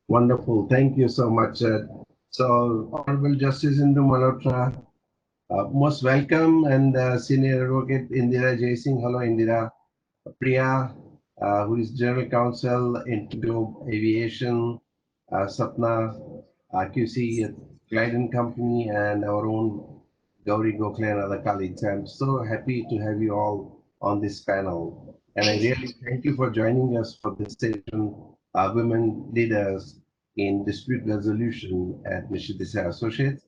Wonderful. Thank you so much. So, Honorable Justice Indu Malhotra, most welcome, and Senior Advocate Indira Jaisingh. Hello, Indira. Priya, who is General Counsel, Indigo Aviation, Sapna, QC, Clyde and Company, and our own Gowree, Gokhale, and other colleagues. I'm so happy to have you all on this panel. And I really thank you for joining us for this session, Women Leaders in Dispute Resolution at Nishith Desai Associates.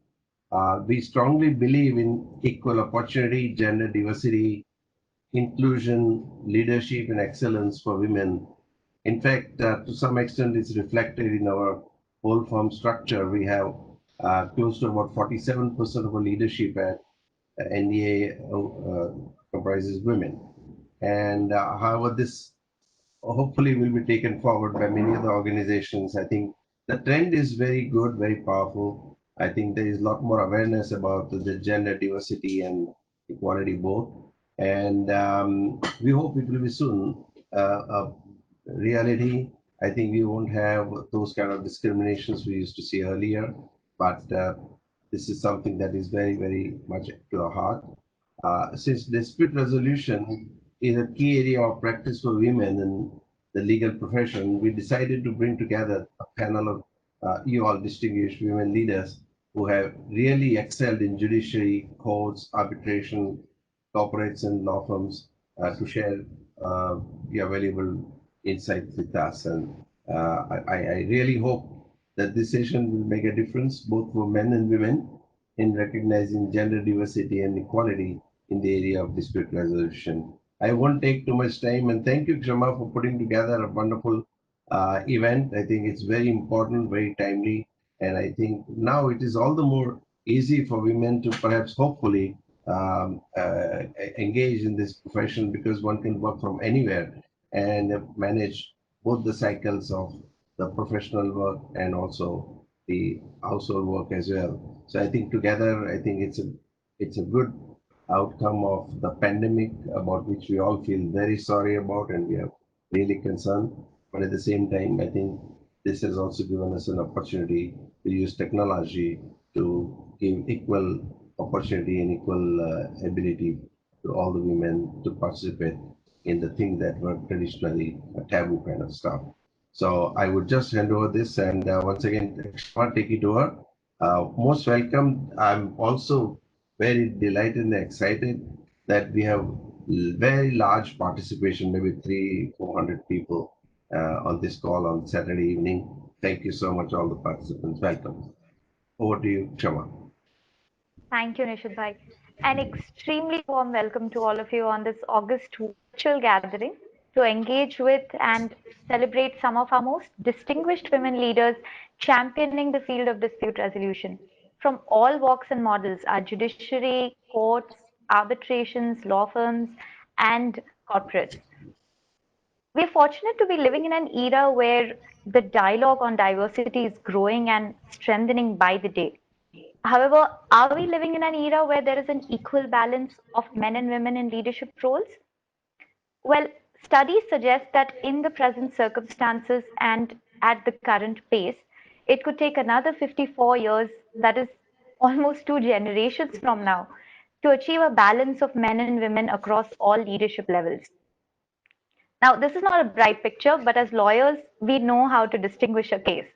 We strongly believe in equal opportunity, gender diversity, inclusion, leadership, and excellence for women. In fact, to some extent, it's reflected in our whole firm structure. We have close to about 47% of our leadership at NDA comprises women. And however, this hopefully will be taken forward by many other organizations. I think the trend is very good, very powerful. I think there is a lot more awareness about the gender diversity and equality both. And we hope it will be soon a reality. I think we won't have those kind of discriminations we used to see earlier, but this is something that is very, very much to our heart. Since dispute resolution is a key area of practice for women in the legal profession, we decided to bring together a panel of you all distinguished women leaders who have really excelled in judiciary, courts, arbitration, corporates, and law firms to share your valuable insights with us. And I really hope that this session will make a difference both for men and women in recognizing gender diversity and equality in the area of dispute resolution. I won't take too much time, and thank you, Kshama, for putting together a wonderful event. I think it's very important, very timely, and I think now it is all the more easy for women to perhaps hopefully engage in this profession because one can work from anywhere and manage both the cycles of the professional work and also the household work as well. So I think together, I think it's a good outcome of the pandemic about which we all feel very sorry about and we are really concerned. But at the same time, I think this has also given us an opportunity to use technology to give equal opportunity and equal ability to all the women to participate in the things that were traditionally a taboo kind of stuff. So I would just hand over this and once again, Kshama, take it over. Most welcome. I'm also very delighted and excited that we have very large participation, maybe 300-400 people on this call on Saturday evening. Thank you so much, all the participants. Welcome. Over to you, Kshama. Thank you, Nishith bhai. An extremely warm welcome to all of you on this August virtual gathering to engage with and celebrate some of our most distinguished women leaders championing the field of dispute resolution from all walks and models, our judiciary, courts, arbitrations, law firms, and corporates. We're fortunate to be living in an era where the dialogue on diversity is growing and strengthening by the day. However, are we living in an era where there is an equal balance of men and women in leadership roles? Well, studies suggest that in the present circumstances and at the current pace, it could take another 54 years, that is almost 2 generations from now, to achieve a balance of men and women across all leadership levels. Now, this is not a bright picture, but as lawyers, we know how to distinguish a case.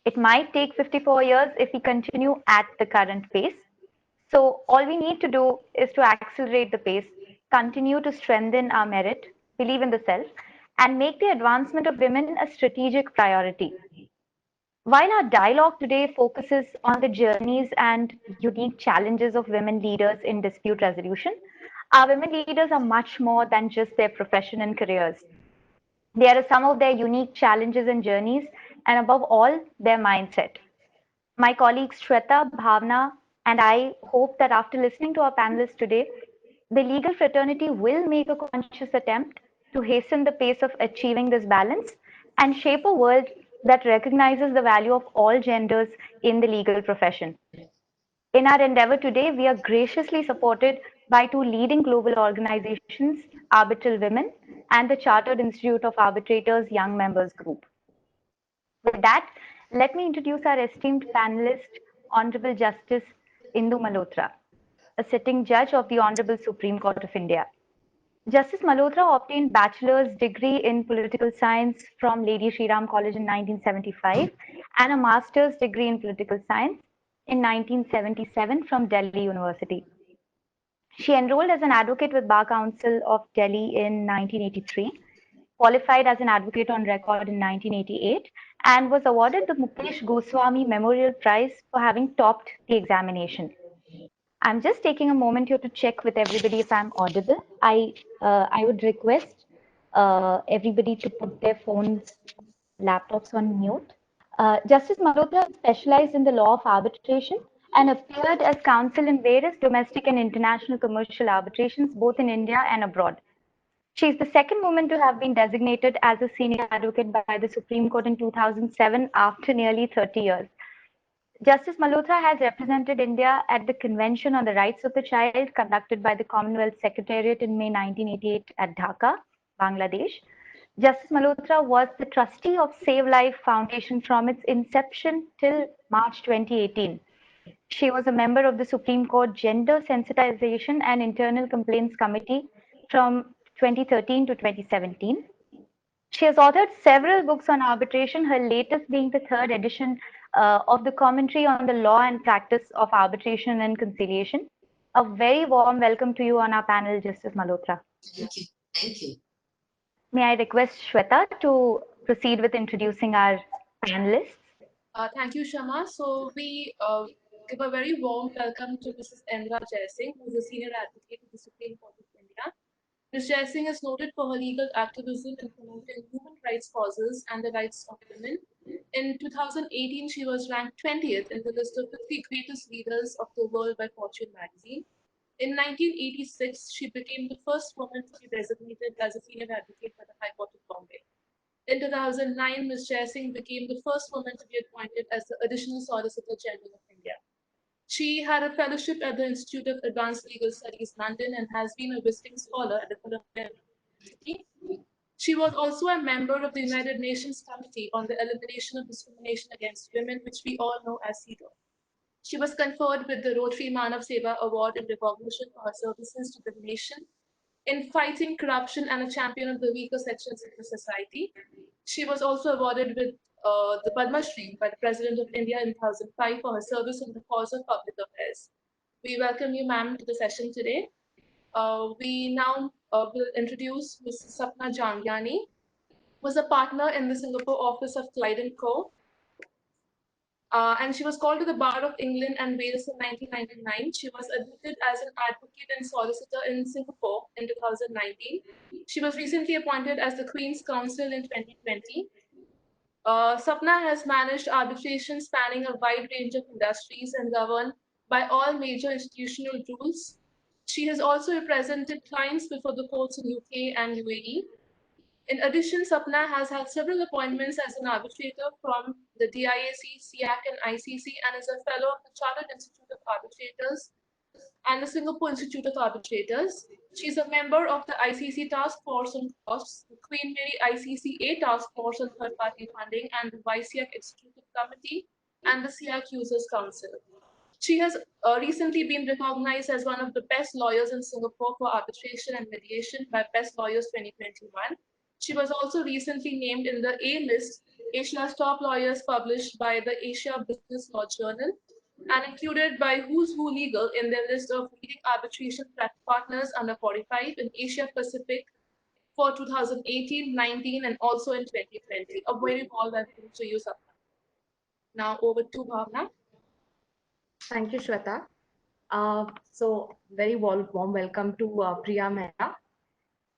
It might take 54 years if we continue at the current pace. So all we need to do is to accelerate the pace, continue to strengthen our merit, believe in the self, and make the advancement of women a strategic priority. While our dialogue today focuses on the journeys and unique challenges of women leaders in dispute resolution, our women leaders are much more than just their profession and careers. There are some of their unique challenges and journeys, and above all, their mindset. My colleagues Shweta, Bhavana, and I hope that after listening to our panelists today, the legal fraternity will make a conscious attempt to hasten the pace of achieving this balance and shape a world that recognizes the value of all genders in the legal profession. In our endeavor today, we are graciously supported by two leading global organizations, Arbitral Women and the Chartered Institute of Arbitrators Young Members Group. With that, Let me introduce our esteemed panelist, Honorable Justice Indu Malhotra, a sitting judge of the Honorable Supreme Court of India. Justice Malhotra obtained bachelor's degree in political science from Lady Shri Ram College in 1975 and a master's degree in political science in 1977 from Delhi University. She enrolled as an advocate with Bar Council of Delhi in 1983, qualified as an advocate on record in 1988, and was awarded the Mukesh Goswami Memorial Prize for having topped the examination. I'm just taking a moment here to check with everybody if I'm audible. I would request everybody to put their phones, laptops on mute. Justice Malhotra specialized in the law of arbitration and appeared as counsel in various domestic and international commercial arbitrations, both in India and abroad. She is the second woman to have been designated as a senior advocate by the Supreme Court in 2007 after nearly 30 years. Justice Malhotra has represented India at the Convention on the Rights of the Child conducted by the Commonwealth Secretariat in May 1988 at Dhaka, Bangladesh. Justice Malhotra was the trustee of Save Life Foundation from its inception till March 2018. She was a member of the Supreme Court Gender Sensitization and Internal Complaints Committee from 2013 to 2017. She has authored several books on arbitration, her latest being the third edition of the Commentary on the Law and Practice of Arbitration and Conciliation. A very warm welcome to you on our panel, Justice Malhotra. Thank you. Thank you. May I request Shweta to proceed with introducing our panelists? Thank you, Kshama. So we give a very warm welcome to Mrs. Indira Jaisingh, who is a senior advocate of the Supreme Court of India. Ms. Jaisingh is noted for her legal activism in promoting human rights causes and the rights of women. In 2018, she was ranked 20th in the list of 50 greatest leaders of the world by Fortune magazine. In 1986, she became the first woman to be designated as a senior advocate by the High Court of Bombay. In 2009, Ms. Jaisingh became the first woman to be appointed as the Additional Solicitor General of India. She had a fellowship at the Institute of Advanced Legal Studies, London, and has been a visiting scholar at the Columbia University. She was also a member of the United Nations Committee on the Elimination of Discrimination Against Women, which we all know as CEDAW. She was conferred with the Rotary Manav Seva Award in recognition for her services to the nation in fighting corruption and a champion of the weaker sections of the society. She was also awarded with the Padma Shri by the President of India in 2005 for her service in the cause of public affairs. We welcome you, ma'am, to the session today. We now will introduce Mrs. Sapna Jhangiani, who was a partner in the Singapore office of Clyde & Co. And she was called to the Bar of England and Wales in 1999. She was admitted as an advocate and solicitor in Singapore in 2019. She was recently appointed as the Queen's Counsel in 2020. Sapna has managed arbitration spanning a wide range of industries and governed by all major institutional rules. She has also represented clients before the courts in UK and UAE. In addition, Sapna has had several appointments as an arbitrator from the DIAC, SIAC, and ICC, and is a fellow of the Chartered Institute of Arbitrators and the Singapore Institute of Arbitrators. She is a member of the ICC Task Force on Costs, the Queen Mary ICCA Task Force on Third-Party Funding, and the YSIAC Executive Committee and the SIAC Users Council. She has recently been recognized as one of the best lawyers in Singapore for arbitration and mediation by Best Lawyers 2021. She was also recently named in the A-list, Asia's Top Lawyers, published by the Asia Business Law Journal, and included by Who's Who Legal in their list of leading arbitration partners under 45 in Asia Pacific for 2018, 19, and also in 2020. A very warm welcome to you, Sapna. Now over to Bhavana. Thank you, Shweta. So very warm welcome to Priya Mehra.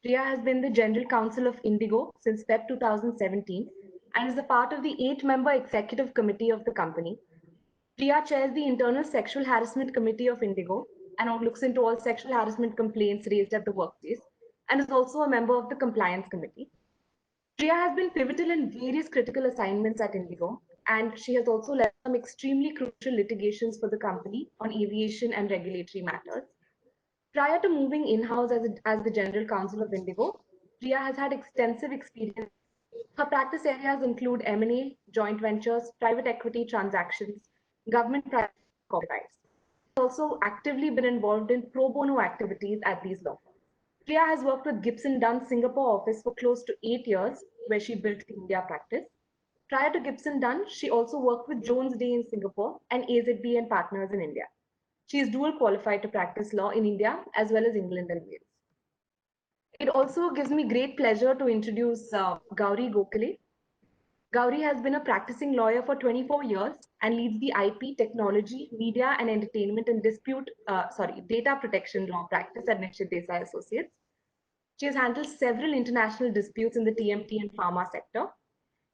Priya has been the General Counsel of Indigo since Feb 2017 and is a part of the 8-member executive committee of the company. Priya chairs the Internal Sexual Harassment Committee of Indigo and looks into all sexual harassment complaints raised at the workplace and is also a member of the Compliance Committee. Priya has been pivotal in various critical assignments at Indigo, and she has also led some extremely crucial litigations for the company on aviation and regulatory matters. Prior to moving in-house as the General Counsel of Indigo, Priya has had extensive experience Her practice areas include M&A, joint ventures, private equity transactions, government private corporates. She's also actively been involved in pro bono activities at these law firms. Priya has worked with Gibson Dunn Singapore office for close to 8 years, where she built the India practice. Prior to Gibson Dunn, she also worked with Jones Day in Singapore and AZB and Partners in India. She is dual qualified to practice law in India as well as England and Wales. It also gives me great pleasure to introduce Gowree Gokhale. Gowree has been a practicing lawyer for 24 years and leads the IP, technology, media and entertainment and data protection law practice at Nishith Desai Associates. She has handled several international disputes in the TMT and pharma sector.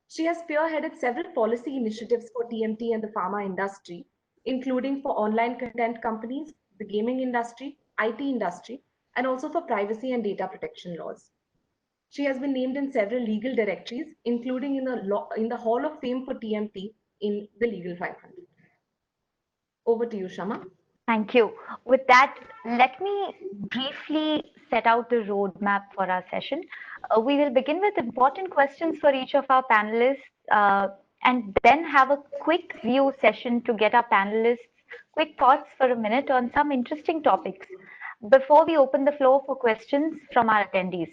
She has spearheaded several policy initiatives for TMT and the pharma industry, including for online content companies, the gaming industry, IT industry, and also for privacy and data protection laws. She has been named in several legal directories, including in the Hall of Fame for TMT in the Legal 500. Over to you, Kshama. Thank you. With that, let me briefly set out the roadmap for our session. We will begin with important questions for each of our panelists and then have a quick view session to get our panelists quick thoughts for a minute on some interesting topics before we open the floor for questions from our attendees.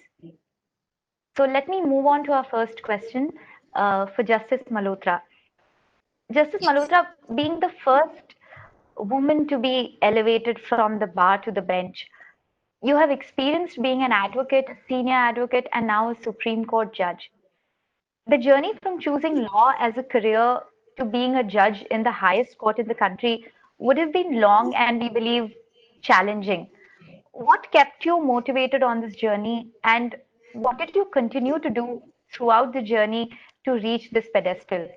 So let me move on to our first question for Justice Malhotra. Justice Malhotra, being the first woman to be elevated from the bar to the bench, you have experienced being an advocate, senior advocate, and now a Supreme Court judge. The journey from choosing law as a career to being a judge in the highest court in the country would have been long and, we believe, challenging. What kept you motivated on this journey, and what did you continue to do throughout the journey to reach this pedestal?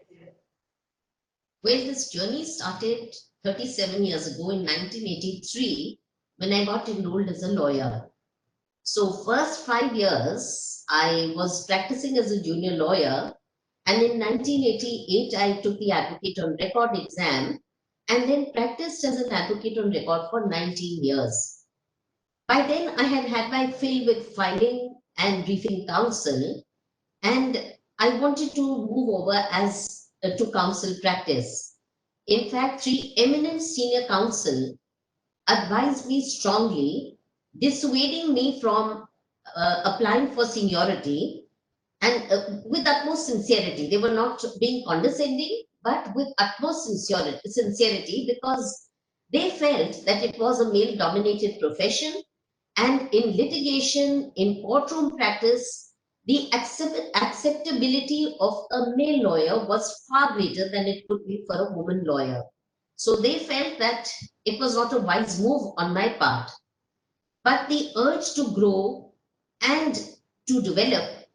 Well, this journey started 37 years ago in 1983 when I got enrolled as a lawyer. So first 5 years, I was practicing as a junior lawyer. And in 1988, I took the advocate on record exam and then practiced as an advocate on record for 19 years. By then, I had had my fill with filing and briefing counsel, and I wanted to move over as to counsel practice. In fact, 3 eminent senior counsel advised me strongly, dissuading me from applying for seniority, and with utmost sincerity. They were not being condescending, but with utmost sincerity, because they felt that it was a male-dominated profession, and in litigation, in courtroom practice, the acceptability of a male lawyer was far greater than it could be for a woman lawyer. So they felt that it was not a wise move on my part. But the urge to grow and to develop,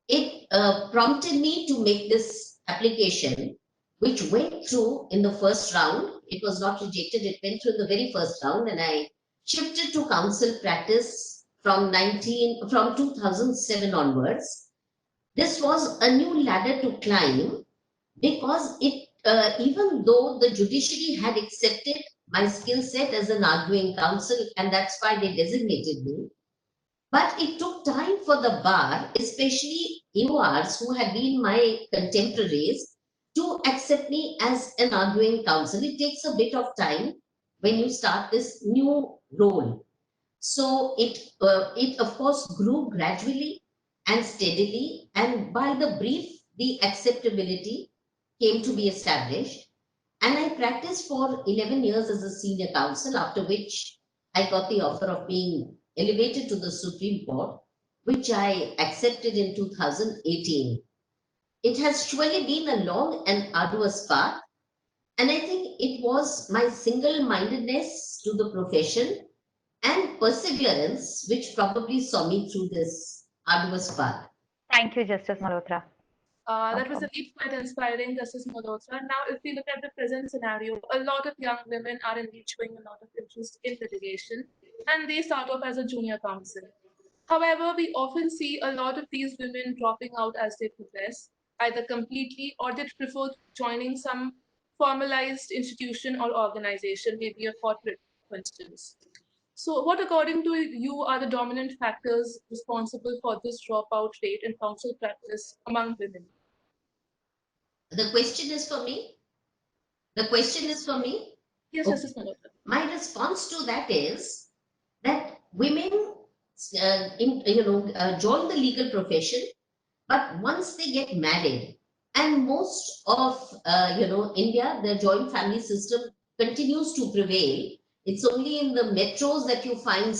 it prompted me to make this application, which went through in the first round. It was not rejected, it went through the very first round, and I shifted to counsel practice from 2007 onwards. This was a new ladder to climb, because it even though the judiciary had accepted my skill set as an arguing counsel, and that's why they designated me, but it took time for the bar, especially EORs who had been my contemporaries, to accept me as an arguing counsel. It takes a bit of time when you start this new role. So it of course grew gradually and steadily, and by the brief, the acceptability came to be established. And I practiced for 11 years as a senior counsel, after which I got the offer of being elevated to the Supreme Court, which I accepted in 2018. It has surely been a long and arduous path, and I think it was my single-mindedness to the profession and perseverance which probably saw me through this arduous path. Thank you, Justice Malhotra. That was indeed quite inspiring, Justice Malhotra. Now, if we look at the present scenario, a lot of young women are indeed showing a lot of interest in litigation, and they start off as a junior counsel. However, we often see a lot of these women dropping out as they progress, either completely or they prefer joining some formalized institution or organization, maybe a corporate, for instance. So what, according to you, are the dominant factors responsible for this dropout rate in counsel practice among women? The question is for me. The question is for me. Yes, Okay. Justice Malhotra. My response to that is that women, join the legal profession, but once they get married, and most of India, the joint family system continues to prevail. It's only in the metros that you find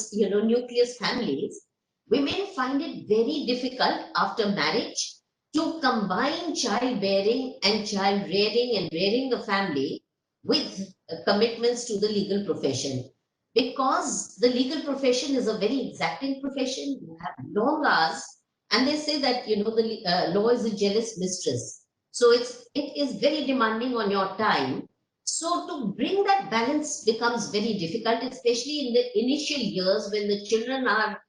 nucleus families. Women find it very difficult after marriage to combine childbearing and child rearing and rearing the family with commitments to the legal profession, because the legal profession is a very exacting profession. You have long hours, and they say that the law is a jealous mistress, so it is very demanding on your time. So to bring that balance becomes very difficult, especially in the initial years when the children are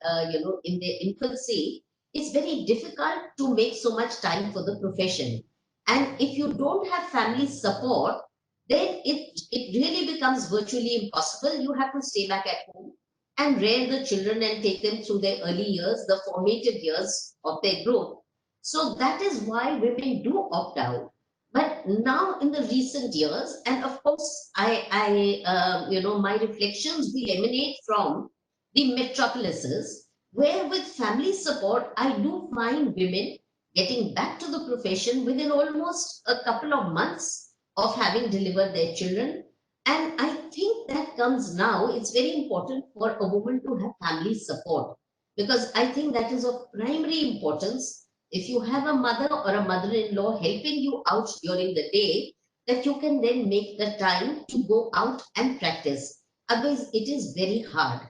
in their infancy. It's very difficult to make so much time for the profession, and if you don't have family support, then it really becomes virtually impossible. You have to stay back at home and rear the children and take them through their early years, the formative years of their growth. So that is why women do opt out. But now in the recent years, and of course, my reflections will emanate from the metropolises, where with family support, I do find women getting back to the profession within almost a couple of months of having delivered their children. And I think that comes now, it's very important for a woman to have family support, because I think that is of primary importance. If you have a mother or a mother in law helping you out during the day, that you can then make the time to go out and practice. Otherwise, it is very hard.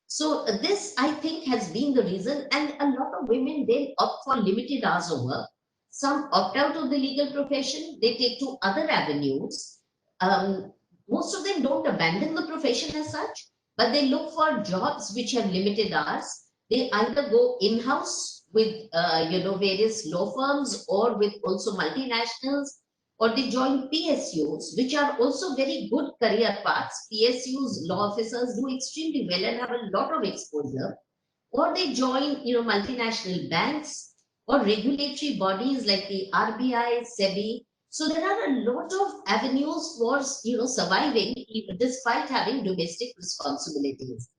So this, I think, has been the reason, and a lot of women then opt for limited hours of work. Some opt out of the legal profession, they take to other avenues. Most of them don't abandon the profession as such, but they look for jobs which have limited hours. They either go in-house with various law firms, or with also multinationals, or they join PSUs, which are also very good career paths. PSUs, law officers do extremely well and have a lot of exposure. Or they join, multinational banks or regulatory bodies like the RBI, SEBI. So there are a lot of avenues for, surviving even despite having domestic responsibilities.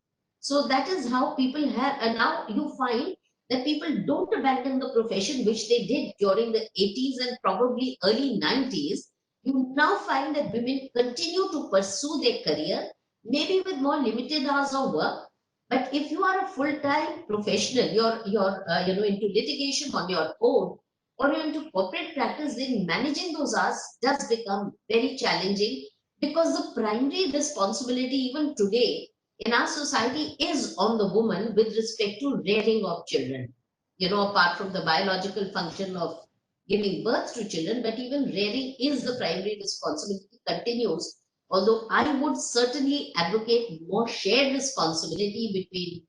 So that is how people have, and now you find that people don't abandon the profession, which they did during the 80s and probably early 90s. You now find that women continue to pursue their career, maybe with more limited hours of work. But if you are a full-time professional, you're into litigation on your own, or you're into corporate practice, then managing those hours does become very challenging, because the primary responsibility even today in our society is on the woman with respect to rearing of children. Apart from the biological function of giving birth to children, but even rearing is the primary responsibility, continues. Although I would certainly advocate more shared responsibility between,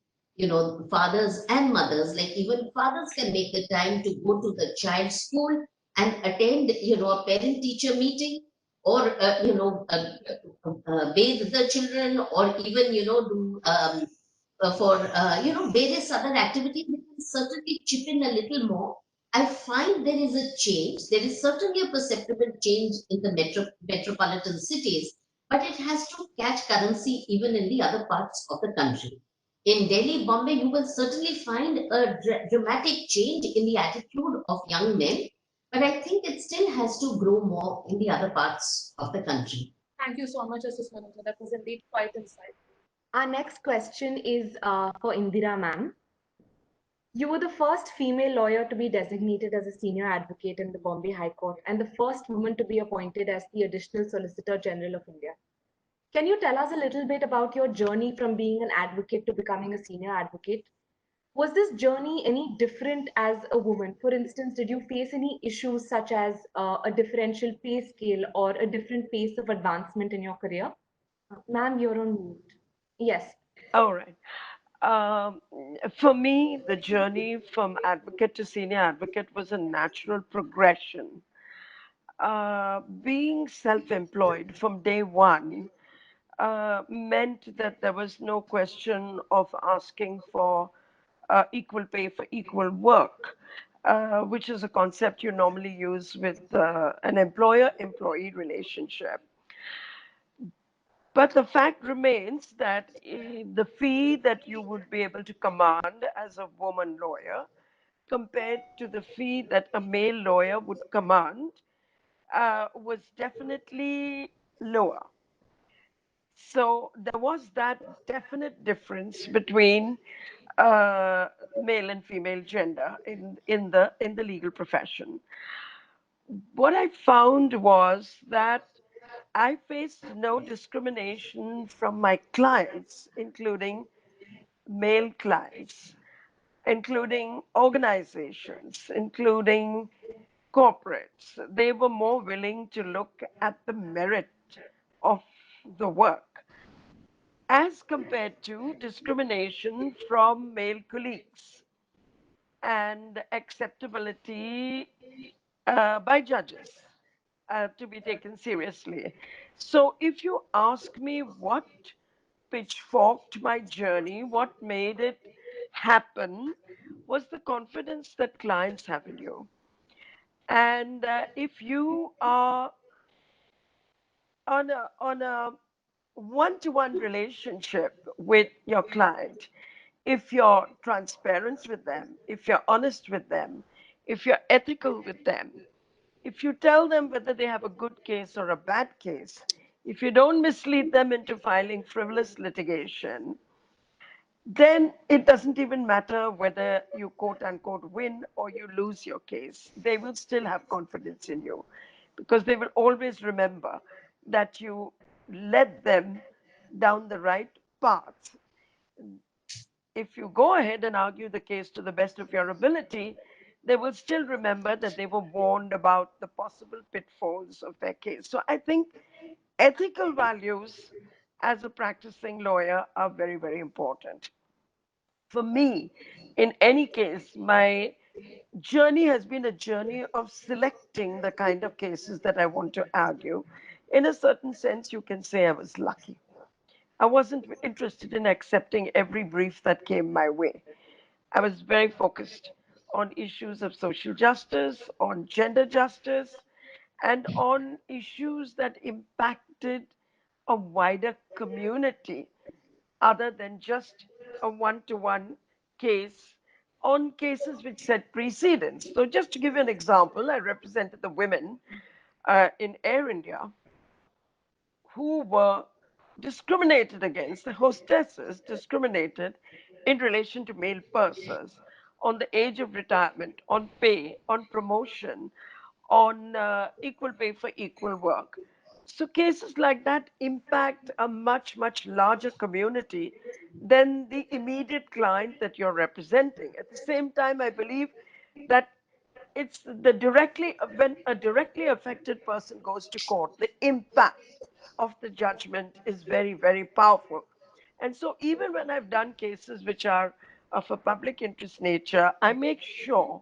fathers and mothers. Like even fathers can make the time to go to the child's school and attend, a parent-teacher meeting, or bathe the children, or even do for various other activities. We can certainly chip in a little more. I find there is a change. There is certainly a perceptible change in the metropolitan cities, but it has to catch currency even in the other parts of the country. In Delhi, Bombay, you will certainly find a dramatic change in the attitude of young men, but I think it still has to grow more in the other parts of the country. Thank you so much, Justice Malhotra. That was indeed quite insightful. Our next question is for Indira ma'am. You were the first female lawyer to be designated as a senior advocate in the Bombay High Court and the first woman to be appointed as the Additional Solicitor General of India. Can you tell us a little bit about your journey from being an advocate to becoming a senior advocate? Was this journey any different as a woman? For instance, did you face any issues such as a differential pay scale or a different pace of advancement in your career? Ma'am, you're on mute. Yes. All right. Um, for me, the journey from advocate to senior advocate was a natural progression. Being self employed from day one, meant that there was no question of asking for equal pay for equal work, which is a concept you normally use with an employer-employee relationship. But the fact remains that the fee that you would be able to command as a woman lawyer compared to the fee that a male lawyer would command was definitely lower. So there was that definite difference between male and female gender in the legal profession. What I found was that I faced no discrimination from my clients, including male clients, including organizations, including corporates. They were more willing to look at the merit of the work as compared to discrimination from male colleagues and acceptability by judges to be taken seriously. So, if you ask me what pitchforked my journey, what made it happen, was the confidence that clients have in you. And if you are on a one-to-one relationship with your client, if you're transparent with them, if you're honest with them, if you're ethical with them, if you tell them whether they have a good case or a bad case, if you don't mislead them into filing frivolous litigation, then it doesn't even matter whether you quote unquote win or you lose your case. They will still have confidence in you because they will always remember that you led them down the right path. If you go ahead and argue the case to the best of your ability, they will still remember that they were warned about the possible pitfalls of their case. So I think ethical values as a practicing lawyer are very, very important. For me, in any case, my journey has been a journey of selecting the kind of cases that I want to argue. In a certain sense, you can say I was lucky. I wasn't interested in accepting every brief that came my way. I was very focused on issues of social justice, on gender justice, and on issues that impacted a wider community other than just a one to one case on cases which set precedents. So, just to give you an example, I represented the women in Air India who were discriminated against, the hostesses discriminated in relation to male pursers on the age of retirement, on pay, on promotion, on equal pay for equal work. So cases like that impact a much, much larger community than the immediate client that you're representing. At the same time, I believe that it's the directly when a directly affected person goes to court, the impact of the judgment is very, very powerful. And so, even when I've done cases which are of a public interest nature, I make sure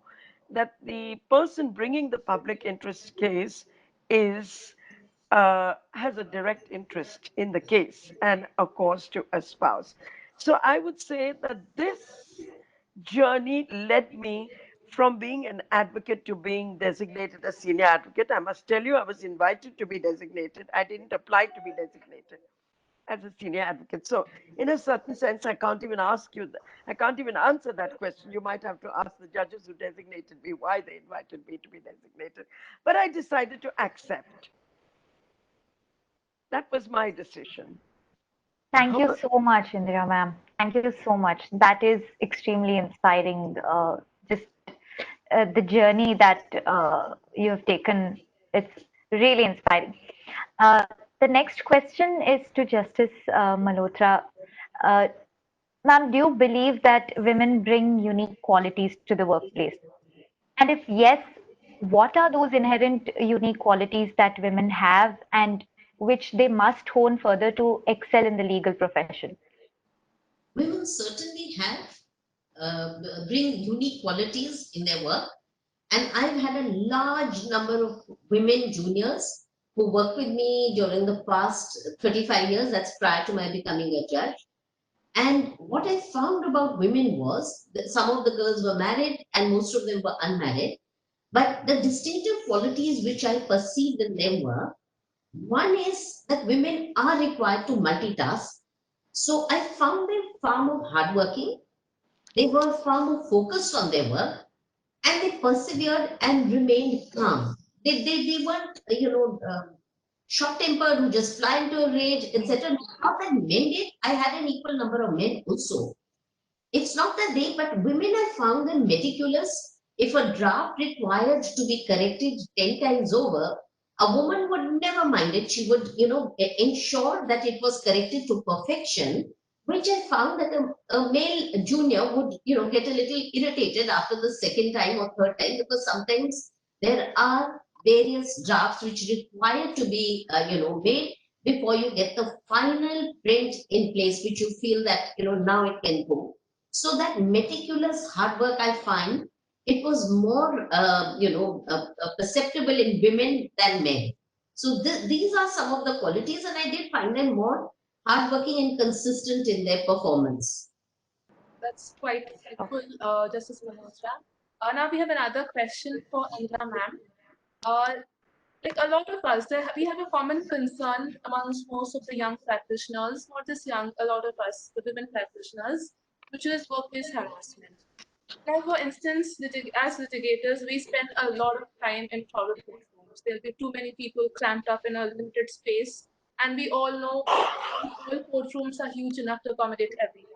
that the person bringing the public interest case is has a direct interest in the case and a cause to espouse. So I would say that this journey led me from being an advocate to being designated a senior advocate. I must tell you, I was invited to be designated. I didn't apply to be designated as a senior advocate. So, in a certain sense, I can't even ask you, I can't even answer that question. You might have to ask the judges who designated me why they invited me to be designated. But I decided to accept. That was my decision. Thank you so much, Indira ma'am. Thank you so much. That is extremely inspiring. Just the journey that you have taken, it's really inspiring. Uh, the next question is to Justice Malhotra. Uh, Ma'am, do you believe that women bring unique qualities to the workplace? And if yes, what are those inherent unique qualities that women have and which they must hone further to excel in the legal profession? Women certainly have bring unique qualities in their work, and I've had a large number of women juniors who worked with me during the past 35 years, that's prior to my becoming a judge. And what I found about women was that some of the girls were married and most of them were unmarried. But the distinctive qualities which I perceived in them were, one is that women are required to multitask. So I found them far more hardworking. They were far more focused on their work and they persevered and remained calm. They weren't, short tempered who just fly into a rage, etc. Not that men did. I had an equal number of men also. It's not that they, but women, I found them meticulous. If a draft required to be corrected 10 times over, a woman would never mind it. She would, ensure that it was corrected to perfection, which I found that a male junior would, get a little irritated after the second time or third time, because sometimes there are various drafts which require to be, made before you get the final print in place, which you feel that, now it can go. So that meticulous hard work, I find it was more, perceptible in women than men. So these are some of the qualities, and I did find them more hardworking and consistent in their performance. That's quite helpful, Justice Malhotra. Now we have another question for Indira ma'am. Uh, like a lot of us, we have a common concern amongst most of the young practitioners, not just young, a lot of us, the women practitioners, which is workplace harassment. Now, for instance, as litigators, we spend a lot of time in crowded courtrooms. There'll be too many people cramped up in a limited space, and we all know all courtrooms are huge enough to accommodate everyone.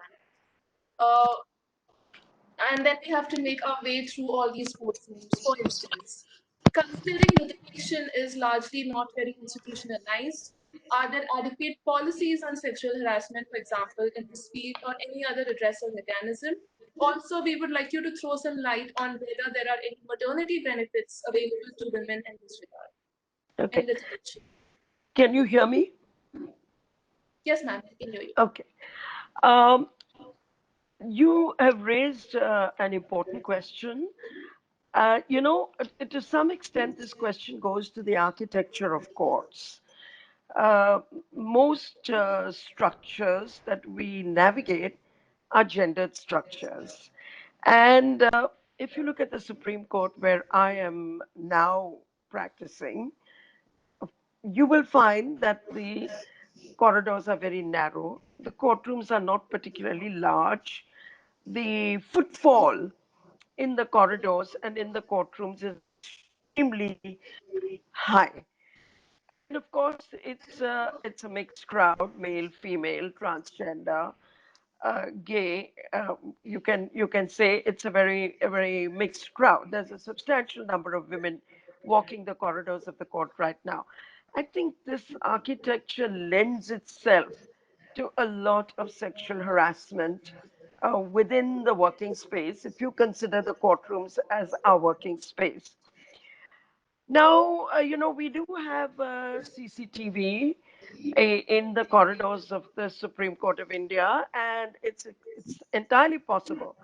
Uh, and then we have to make our way through all these courtrooms. For instance, considering litigation is largely not very institutionalized, are there adequate policies on sexual harassment, for example, in this field or any other redressal mechanism? Also, we would like you to throw some light on whether there are any maternity benefits available to women in this regard, in Okay. litigation. Can you hear me? Yes, ma'am, I can hear you. Okay. Um, you have raised an important question. To some extent, this question goes to the architecture of courts. Uh, most structures that we navigate are gendered structures. And if you look at the Supreme Court, where I am now practicing, you will find that the corridors are very narrow. The courtrooms are not particularly large. The footfall in the corridors and in the courtrooms is extremely high. And of course, it's a mixed crowd, male, female, transgender, gay. You can say it's a very mixed crowd. There's a substantial number of women walking the corridors of the court right now. I think this architecture lends itself to a lot of sexual harassment within the working space, if you consider the courtrooms as our working space. Now, we do have CCTV in the corridors of the Supreme Court of India, and it's entirely possible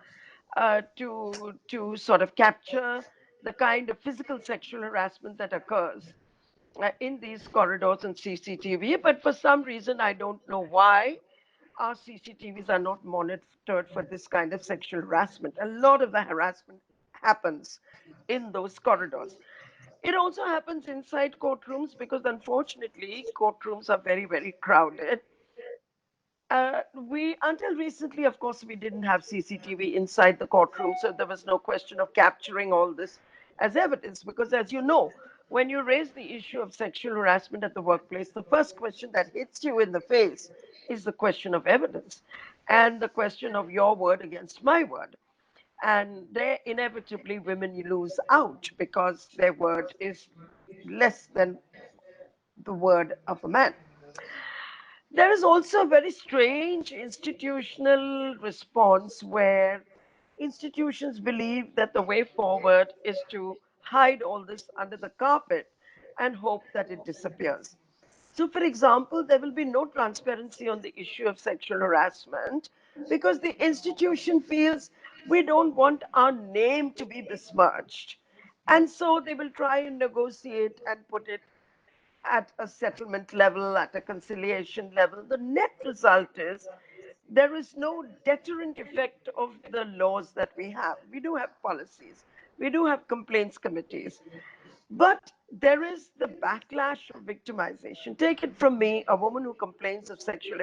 to sort of capture the kind of physical sexual harassment that occurs in these corridors and CCTV. But for some reason, I don't know why our CCTVs are not monitored for this kind of sexual harassment. A lot of the harassment happens in those corridors. It also happens inside courtrooms because, unfortunately, courtrooms are very, very crowded. We until recently, of course, we didn't have CCTV inside the courtroom, so there was no question of capturing all this as evidence. Because, as you know, when you raise the issue of sexual harassment at the workplace, the first question that hits you in the face is the question of evidence and the question of your word against my word. And there, inevitably, women lose out because their word is less than the word of a man. There is also a very strange institutional response where institutions believe that the way forward is to hide all this under the carpet and hope that it disappears. So, for example, there will be no transparency on the issue of sexual harassment because the institution feels we don't want our name to be besmirched. And so they will try and negotiate and put it at a settlement level, at a conciliation level, the net result is there is no deterrent effect of the laws that we have. We do have policies, we do have complaints committees, but there is the backlash of victimization. Take it from me, a woman who complains of sexual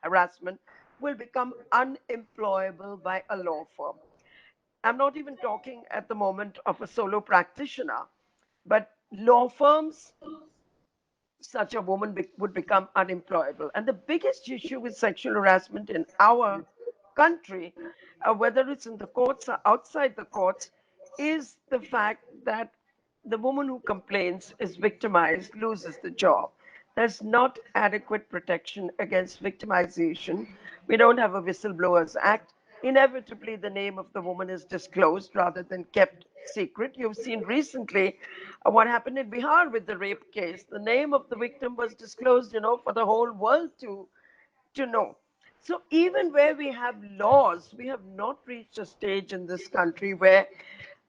harassment will become unemployable by a law firm. I'm not even talking at the moment of a solo practitioner, but law firms, such a woman would become unemployable. And the biggest issue with sexual harassment in our country, whether it's in the courts or outside the courts, is the fact that the woman who complains is victimized, loses the job. There's not adequate protection against victimization. We don't have a Whistleblowers Act. Inevitably, the name of the woman is disclosed rather than kept secret. You've seen recently what happened in Bihar with the rape case. The name of the victim was disclosed, for the whole world to know. So even where we have laws, we have not reached a stage in this country where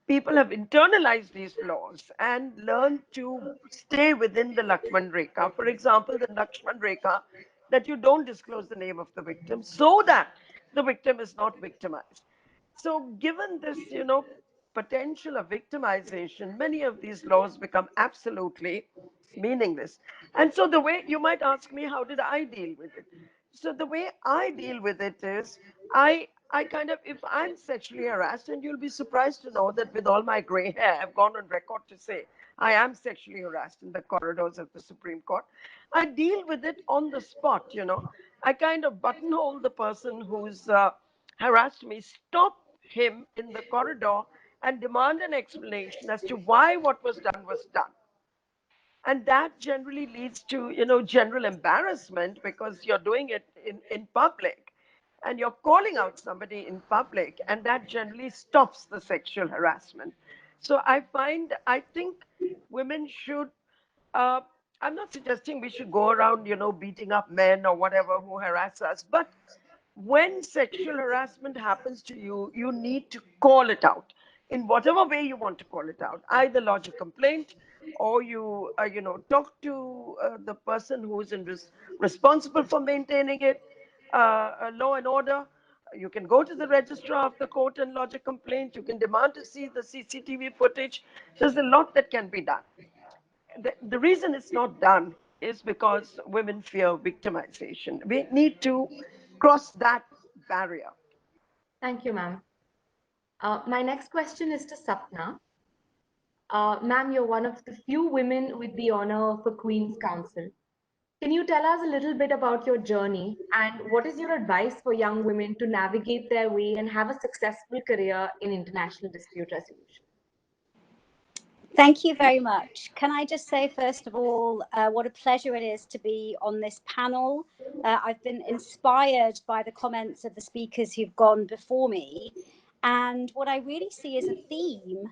people have internalized these laws and learned to stay within the Lakshman Rekha. For example, the Lakshman Rekha, that you don't disclose the name of the victim so that the victim is not victimized. So, given this, potential of victimization, many of these laws become absolutely meaningless. And so, the way you might ask me, how did I deal with it? So, the way I deal with it is, I kind of, if I'm sexually harassed, and you'll be surprised to know that with all my gray hair, I've gone on record to say I am sexually harassed in the corridors of the Supreme Court. I deal with it on the spot. I kind of buttonhole the person who's harassed me, stop him in the corridor, and demand an explanation as to why what was done was done. And that generally leads to general embarrassment because you're doing it in public and you're calling out somebody in public, and that generally stops the sexual harassment. So I think women should, uh, I'm not suggesting we should go around beating up men or whatever who harass us, but when sexual harassment happens to you, you need to call it out in whatever way you want to call it out. Either lodge a complaint, or talk to the person who is responsible for maintaining it, law and order. You can go to the registrar of the court and lodge a complaint. You can demand to see the CCTV footage. There's a lot that can be done. The reason it's not done is because women fear victimization. We need to cross that barrier. Thank you, ma'am. My next question is to Sapna. Ma'am, you're one of the few women with the honor of a Queen's Counsel. Can you tell us a little bit about your journey and what is your advice for young women to navigate their way and have a successful career in international dispute resolution? Thank you very much. Can I just say, first of all, what a pleasure it is to be on this panel. I've been inspired by the comments of the speakers who've gone before me. And what I really see as a theme,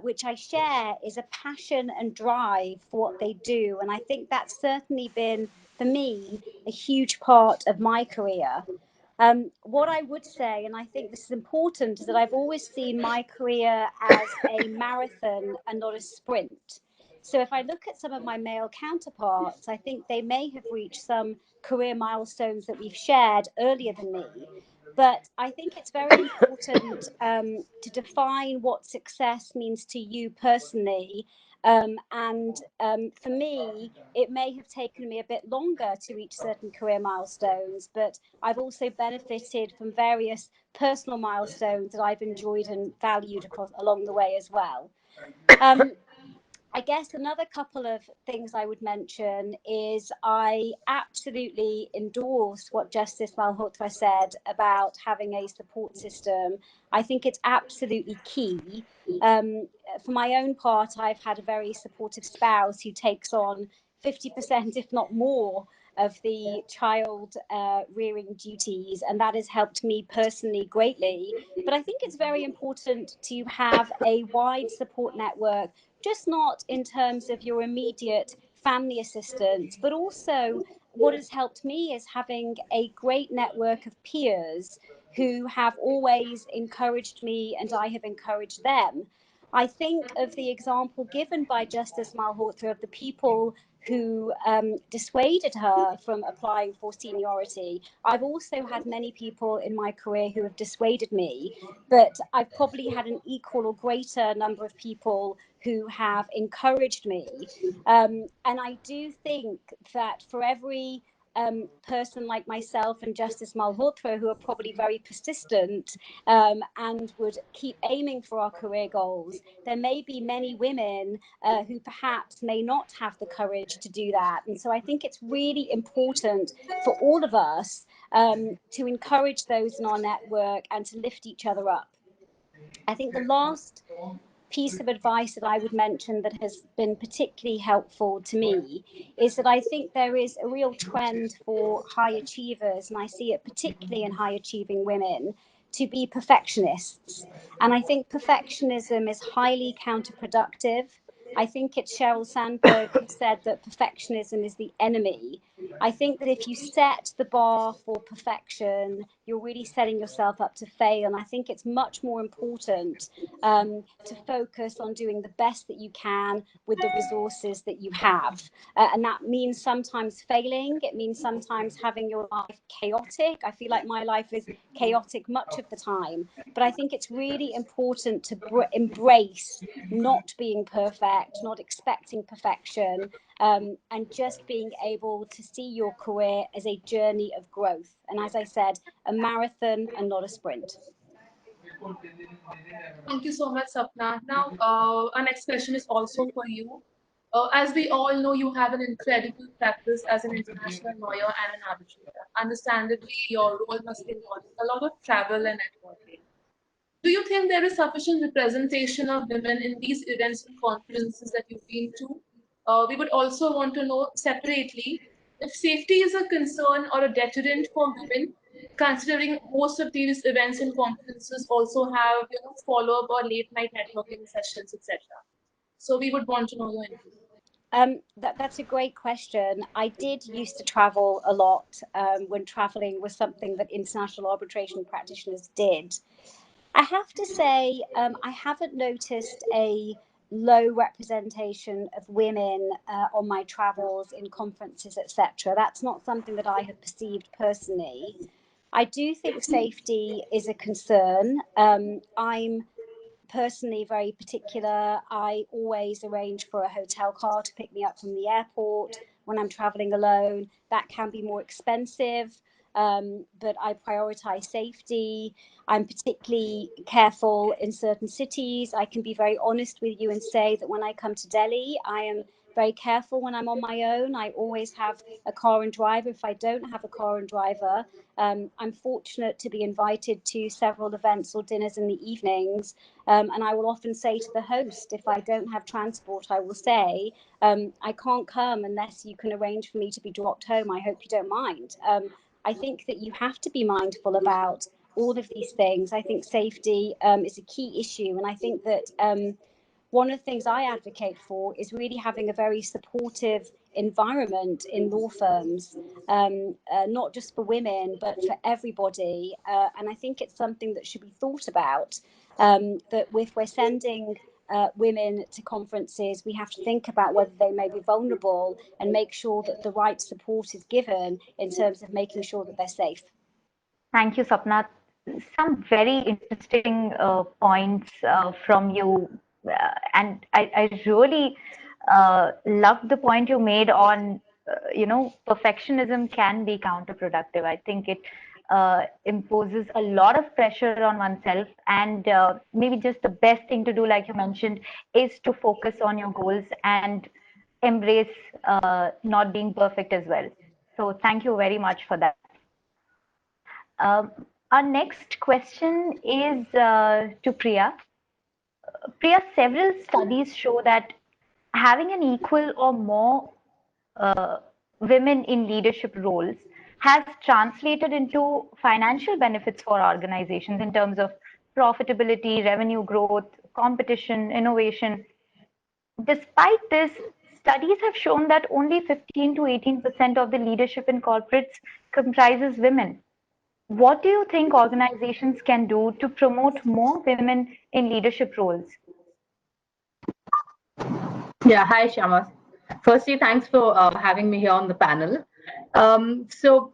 which I share, is a passion and drive for what they do. And I think that's certainly been, for me, a huge part of my career. What I would say, and I think this is important, is that I've always seen my career as a marathon and not a sprint. So if I look at some of my male counterparts, I think they may have reached some career milestones that we've shared earlier than me. But I think it's very important to define what success means to you personally. And for me, it may have taken me a bit longer to reach certain career milestones, but I've also benefited from various personal milestones that I've enjoyed and valued across along the way as well. Um, I guess another couple of things I would mention is I absolutely endorse what Justice Malhotra said about having a support system. I think it's absolutely key. For my own part, I've had a very supportive spouse who takes on 50%, if not more, of the child rearing duties, and that has helped me personally greatly. But I think it's very important to have a wide support network, just not in terms of your immediate family assistance, but also what has helped me is having a great network of peers who have always encouraged me and I have encouraged them. I think of the example given by Justice Malhotra of the people who dissuaded her from applying for seniority. I've also had many people in my career who have dissuaded me, but I've probably had an equal or greater number of people who have encouraged me. And I do think that for every person like myself and Justice Malhotra, who are probably very persistent and would keep aiming for our career goals, there may be many women who perhaps may not have the courage to do that. And so I think it's really important for all of us to encourage those in our network and to lift each other up. I think the last piece of advice that I would mention that has been particularly helpful to me is that I think there is a real trend for high achievers, and I see it particularly in high achieving women, to be perfectionists. And I think perfectionism is highly counterproductive. I think it's Sheryl Sandberg who said that perfectionism is the enemy. I think that if you set the bar for perfection, you're really setting yourself up to fail. And I think it's much more important to focus on doing the best that you can with the resources that you have. And that means sometimes failing. It means sometimes having your life chaotic. I feel like my life is chaotic much of the time. But I think it's really important to embrace not being perfect, not expecting perfection, and just being able to see your career as a journey of growth. And as I said, a marathon and not a sprint. Thank you so much, Sapna. Now, our next question is also for you. As we all know, you have an incredible practice as an international lawyer and an arbitrator. Understandably, your role must involve a lot of travel and networking. Do you think there is sufficient representation of women in these events and conferences that you've been to? We would also want to know separately if safety is a concern or a deterrent for women, considering most of these events and conferences also have follow-up or late-night networking sessions, etc. So we would want to know your input. That's a great question. I did used to travel a lot when traveling was something that international arbitration practitioners did. I have to say, I haven't noticed a low representation of women on my travels in conferences, etc. That's not something that I have perceived personally. I do think safety is a concern. I'm personally very particular. I always arrange for a hotel car to pick me up from the airport when I'm traveling alone. That can be more expensive, but I prioritize safety. I'm particularly careful in certain cities. I can be very honest with you and say that when I come to Delhi, I am very careful when I'm on my own. I always have a car and driver. If I don't have a car and driver, I'm fortunate to be invited to several events or dinners in the evenings. And I will often say to the host, if I don't have transport, I will say, I can't come unless you can arrange for me to be dropped home. I hope you don't mind. I think that you have to be mindful about all of these things. I think safety is a key issue. And I think that one of the things I advocate for is really having a very supportive environment in law firms, not just for women, but for everybody. And I think it's something that should be thought about, that if we're sending women to conferences, we have to think about whether they may be vulnerable and make sure that the right support is given in terms of making sure that they're safe. Thank you, Sapna. Some very interesting points from you. And I really loved the point you made on, perfectionism can be counterproductive. I think it imposes a lot of pressure on oneself, and maybe just the best thing to do, like you mentioned, is to focus on your goals and embrace not being perfect as well. So thank you very much for that. Our next question is to Priya. Priya, several studies show that having an equal or more women in leadership roles has translated into financial benefits for organizations in terms of profitability, revenue growth, competition, innovation. Despite this, studies have shown that only 15 to 18% of the leadership in corporates comprises women. What do you think organizations can do to promote more women in leadership roles? Yeah, hi Kshama. Firstly, thanks for having me here on the panel. So,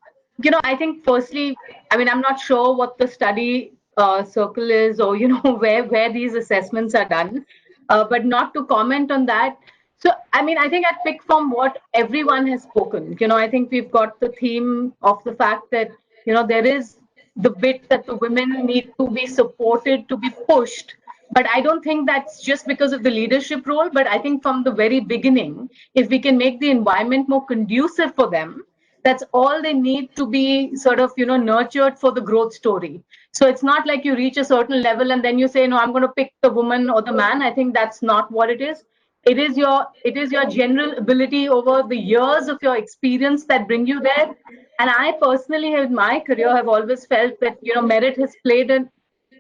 I think firstly, I mean, I'm not sure what the study circle is, or where these assessments are done, but not to comment on that. So, I mean, I think I'd pick from what everyone has spoken. I think we've got the theme of the fact that there is the bit that the women need to be supported, to be pushed. But I don't think that's just because of the leadership role, but I think from the very beginning, if we can make the environment more conducive for them, that's all they need to be sort of, nurtured for the growth story. So it's not like you reach a certain level and then you say, no, I'm going to pick the woman or the man. I think that's not what it is. It is your general ability over the years of your experience that bring you there. And I personally, in my career, have always felt that merit has played a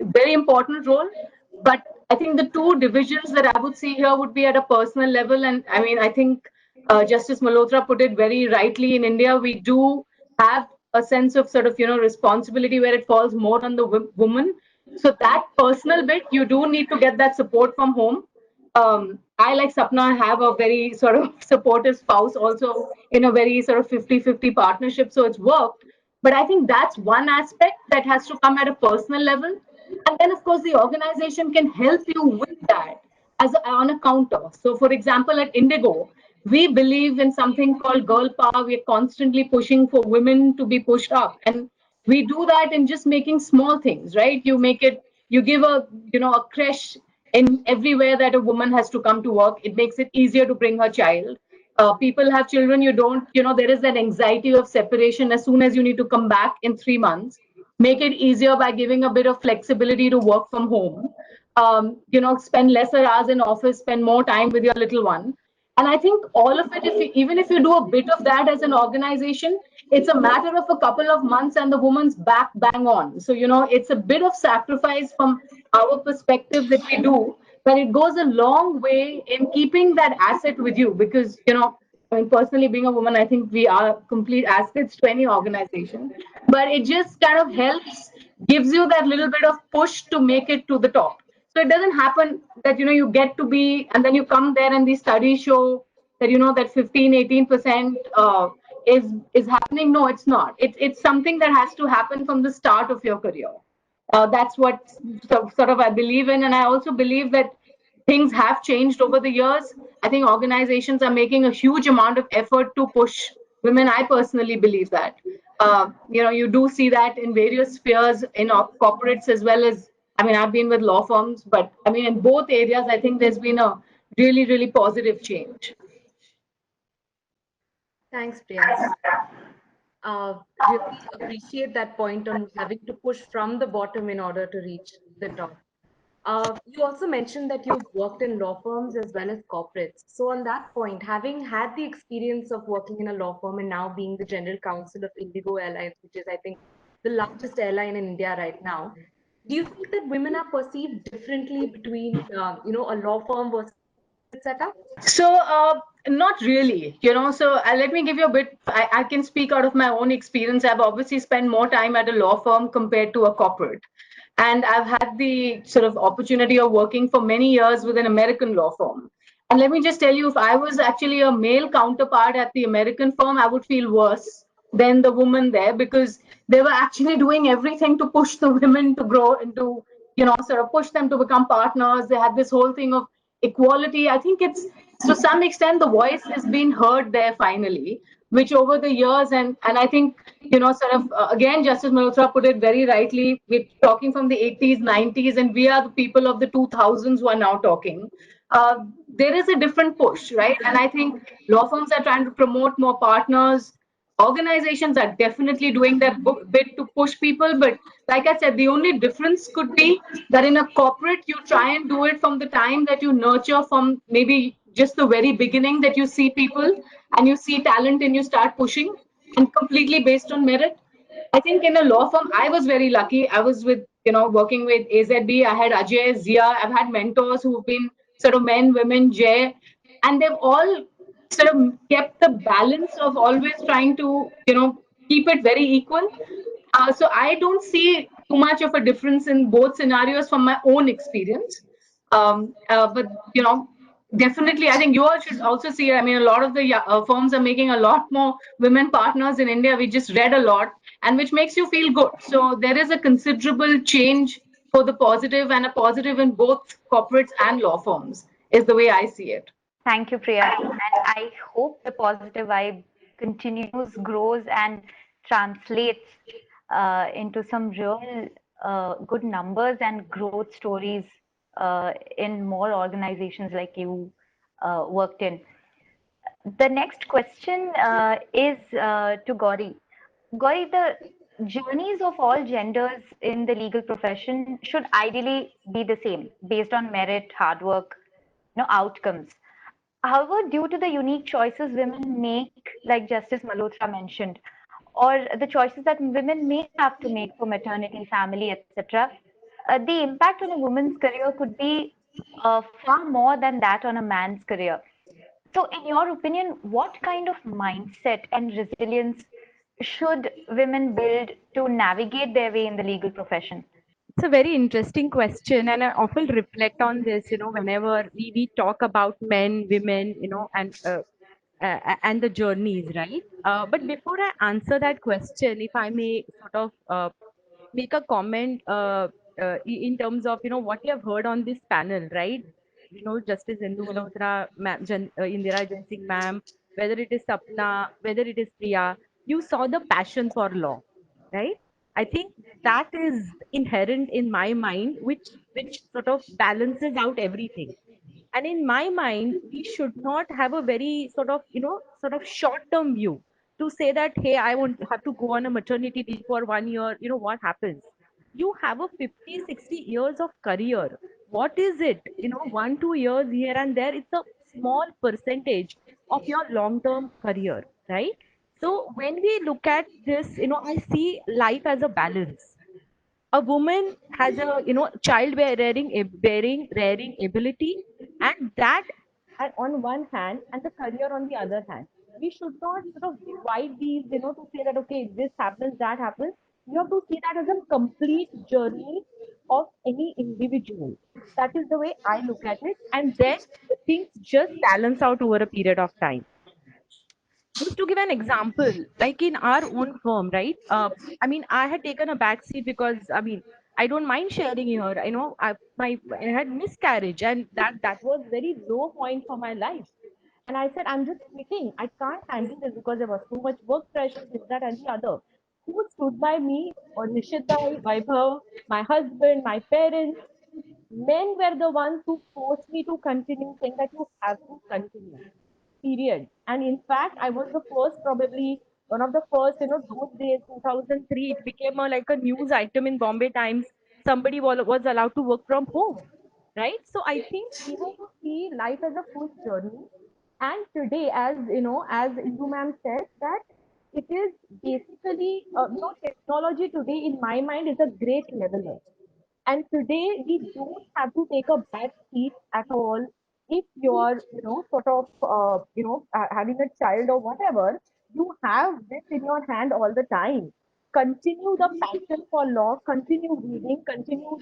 very important role. But I think the two divisions that I would see here would be at a personal level. And I mean, I think Justice Malhotra put it very rightly. In India, we do have a sense of sort of, responsibility where it falls more on the woman. So that personal bit, you do need to get that support from home. I, like Sapna, have a very sort of supportive spouse also in a very sort of 50-50 partnership. So it's worked. But I think that's one aspect that has to come at a personal level. And then, of course, the organization can help you with that on a counter. So, for example, at Indigo, we believe in something called girl power. We're constantly pushing for women to be pushed up. And we do that in just making small things, right? You give a creche in everywhere that a woman has to come to work. It makes it easier to bring her child. People have children, there is that anxiety of separation as soon as you need to come back in 3 months. Make it easier by giving a bit of flexibility to work from home. Spend lesser hours in office, spend more time with your little one. And I think all of it, even if you do a bit of that as an organization, it's a matter of a couple of months and the woman's back bang on. So, it's a bit of sacrifice from our perspective that we do, but it goes a long way in keeping that asset with you because, I mean, personally, being a woman, I think we are complete assets to any organization. But it just kind of helps, gives you that little bit of push to make it to the top. So it doesn't happen that you get to be, and then you come there and these studies show that that 15-18% is happening. No, it's not. It's something that has to happen from the start of your career. That's what sort of I believe in, and I also believe that things have changed over the years. I think organizations are making a huge amount of effort to push women. I personally believe that. You do see that in various spheres, in corporates as well as, I mean, I've been with law firms, but I mean, in both areas, I think there's been a really, really positive change. Thanks, Priya. Really appreciate that point on having to push from the bottom in order to reach the top. You also mentioned that you've worked in law firms as well as corporates. So on that point, having had the experience of working in a law firm and now being the general counsel of Indigo Airlines, which is, I think, the largest airline in India right now, do you think that women are perceived differently between, a law firm versus setup? So, not really, So, let me give you a bit. I can speak out of my own experience. I've obviously spent more time at a law firm compared to a corporate. And I've had the sort of opportunity of working for many years with an American law firm. And let me just tell you, if I was actually a male counterpart at the American firm, I would feel worse than the woman there because they were actually doing everything to push the women to grow into, sort of push them to become partners. They had this whole thing of equality. I think it's to some extent the voice has been heard there finally, which over the years and I think sort of again Justice Malhotra put it very rightly. We're talking from the 80s, 90s, and we are the people of the 2000s who are now talking. There is a different push, right? And I think law firms are trying to promote more partners. Organizations are definitely doing their bit to push people, but like I said, the only difference could be that in a corporate, you try and do it from the time that you nurture, from maybe just the very beginning that you see people and you see talent and you start pushing, and completely based on merit. I think in a law firm, I was very lucky. I was with, working with AZB. I had Ajay, Zia. I've had mentors who've been sort of men, women, Jay, and they've all sort of kept the balance of always trying to, keep it very equal. So I don't see too much of a difference in both scenarios from my own experience. But Definitely, I think you all should also see. I mean, a lot of the firms are making a lot more women partners in India. We just read a lot, and which makes you feel good. So there is a considerable change for the positive, and a positive in both corporates and law firms, is the way I see it. Thank you, Priya. And I hope the positive vibe continues, grows, and translates into some real good numbers and growth stories in more organizations like you worked in. The next question is to Gowree. Gowree, the journeys of all genders in the legal profession should ideally be the same, based on merit, hard work, outcomes. However, due to the unique choices women make, like Justice Malhotra mentioned, or the choices that women may have to make for maternity, family, etc., the impact on a woman's career could be far more than that on a man's career. So, in your opinion, what kind of mindset and resilience should women build to navigate their way in the legal profession? It's a very interesting question, and I often reflect on this. Whenever we talk about men, women, and the journeys, right? But before I answer that question, if I may sort of make a comment in terms of what you have heard on this panel, right? Justice Indu Malhotra, Indira Jaisingh ma'am, whether it is Sapna, whether it is Priya, you saw the passion for law, right? I think that is inherent in my mind, which sort of balances out everything. And in my mind, we should not have a very sort of short term view to say that, hey, I won't have to go on a maternity leave for 1 year. What happens? You have a 50, 60 years of career. What is it? 1, 2 years here and there. It's a small percentage of your long term career, right? So when we look at this, I see life as a balance. A woman has a child bearing rearing ability, and that on one hand, and the career on the other hand. We should not sort of divide these, to say that okay, this happens, that happens. You have to see that as a complete journey of any individual. That is the way I look at it, and then things just balance out over a period of time. Just to give an example, like in our own firm, right? I mean, I had taken a back seat because, I mean, I don't mind sharing here. I had miscarriage, and that was very low point for my life. And I said, I'm just quitting. I can't handle this because there was too much work pressure, this, that, and the other. Who stood by me? Or Nishith, Vaibhav, my husband, my parents. Men were the ones who forced me to continue, saying that you have to continue, period. And in fact, I was the first, probably one of the first, those days, 2003, it became like a news item in Bombay Times. Somebody was allowed to work from home, right? So I think we have to see life as a full journey. And today, as Indu ma'am said, that it is basically, technology today, in my mind, is a great leveler. And today we don't have to take a back seat at all. If you're, sort of, having a child or whatever, you have this in your hand all the time. Continue the passion for law, continue reading, continue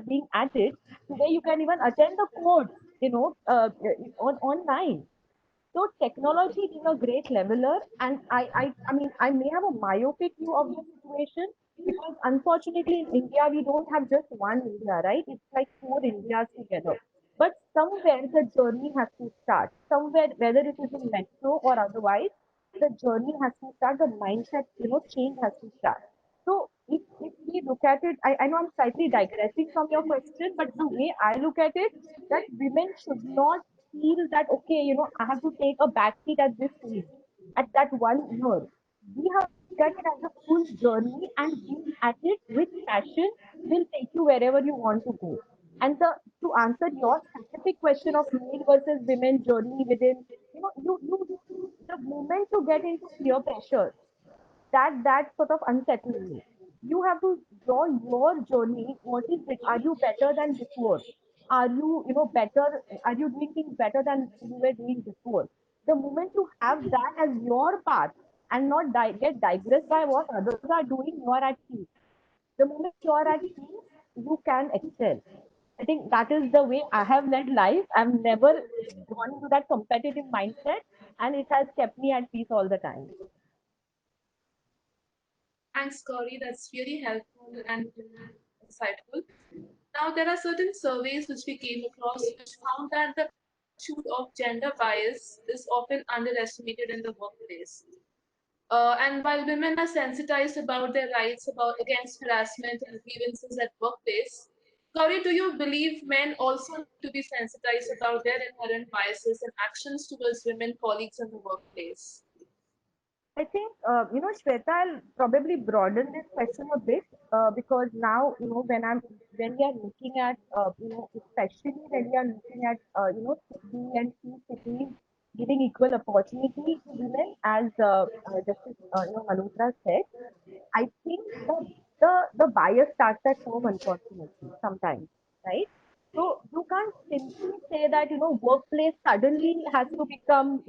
being at it. Today you can even attend the course, online. So technology is a great leveler, and I mean, I may have a myopic view of the situation because unfortunately in India we don't have just one India, right? It's like four Indias together. But somewhere the journey has to start. Somewhere, whether it is in metro or otherwise, the journey has to start. The mindset, change has to start. So if we look at it, I know I'm slightly digressing from your question, but the way I look at it, that women should not feel that okay, I have to take a backseat at this age, at that 1 year. We have to look at it as a full journey, and being at it with passion will take you wherever you want to go. And to answer your specific question of male versus women journey within, the moment to get into peer pressure, that sort of unsettles you. You have to draw your journey. What is it? Are you better than before? Are you, better? Are you doing things better than you were doing before? The moment you have that as your path and not get digressed by what others are doing, you are at peace. The moment you are at peace, you can excel. I think that is the way I have led life. I've never gone into that competitive mindset, and it has kept me at peace all the time. Thanks, Gowree. That's really helpful and insightful. Now, there are certain surveys which we came across which found that the magnitude of gender bias is often underestimated in the workplace. And while women are sensitized about their rights against harassment and grievances at workplace, Gauri, do you believe men also need to be sensitized about their inherent biases and actions towards women colleagues in the workplace? I think, Shweta, I'll probably broaden this question a bit because now, when we are looking at, especially when we are looking at, city and key cities giving equal opportunity to women, as Justice, Malhotra said, I think the bias starts at home, unfortunately, sometimes, right? So you can't simply say that workplace suddenly has to become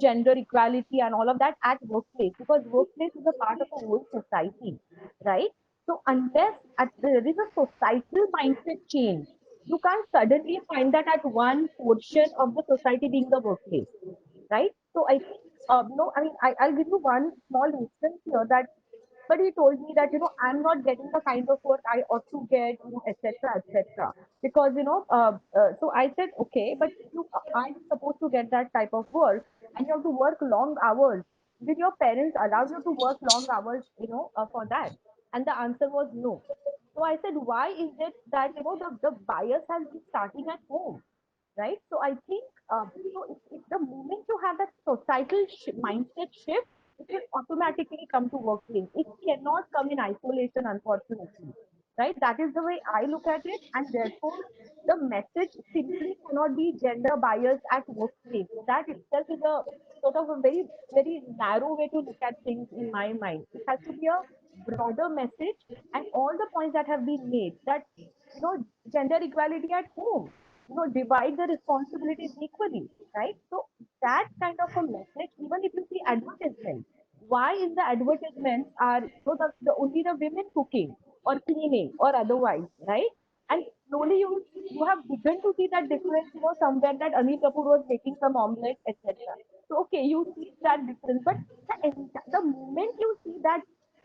gender equality and all of that at workplace, because workplace is a part of a whole society, right? So unless there is a societal mindset change, you can't suddenly find that at one portion of the society being the workplace, right? So I think, no, I mean, I'll give you one small instance here that somebody told me that, I'm not getting the kind of work I ought to get, etc., etc. Because, so I said, okay, but if you aren't supposed to get that type of work and you have to work long hours, did your parents allow you to work long hours, for that? And the answer was no. So I said, why is it that, the bias has been starting at home? Right? So I think, so if the moment you have that societal mindset shift, it will automatically come to workplace. It cannot come in isolation, unfortunately. Right? That is the way I look at it, and therefore the message simply cannot be gender bias at workplace. That itself is a sort of a very, very narrow way to look at things in my mind. It has to be a broader message, and all the points that have been made, that gender equality at home, divide the responsibilities equally, right? So that kind of a message, even if you see advertisements, why is the advertisements are the only the women cooking or cleaning or otherwise, right? And slowly you have begun to see that difference, somewhere that Anil Kapoor was making some omelette, etc. So okay, you see that difference, but the moment you see that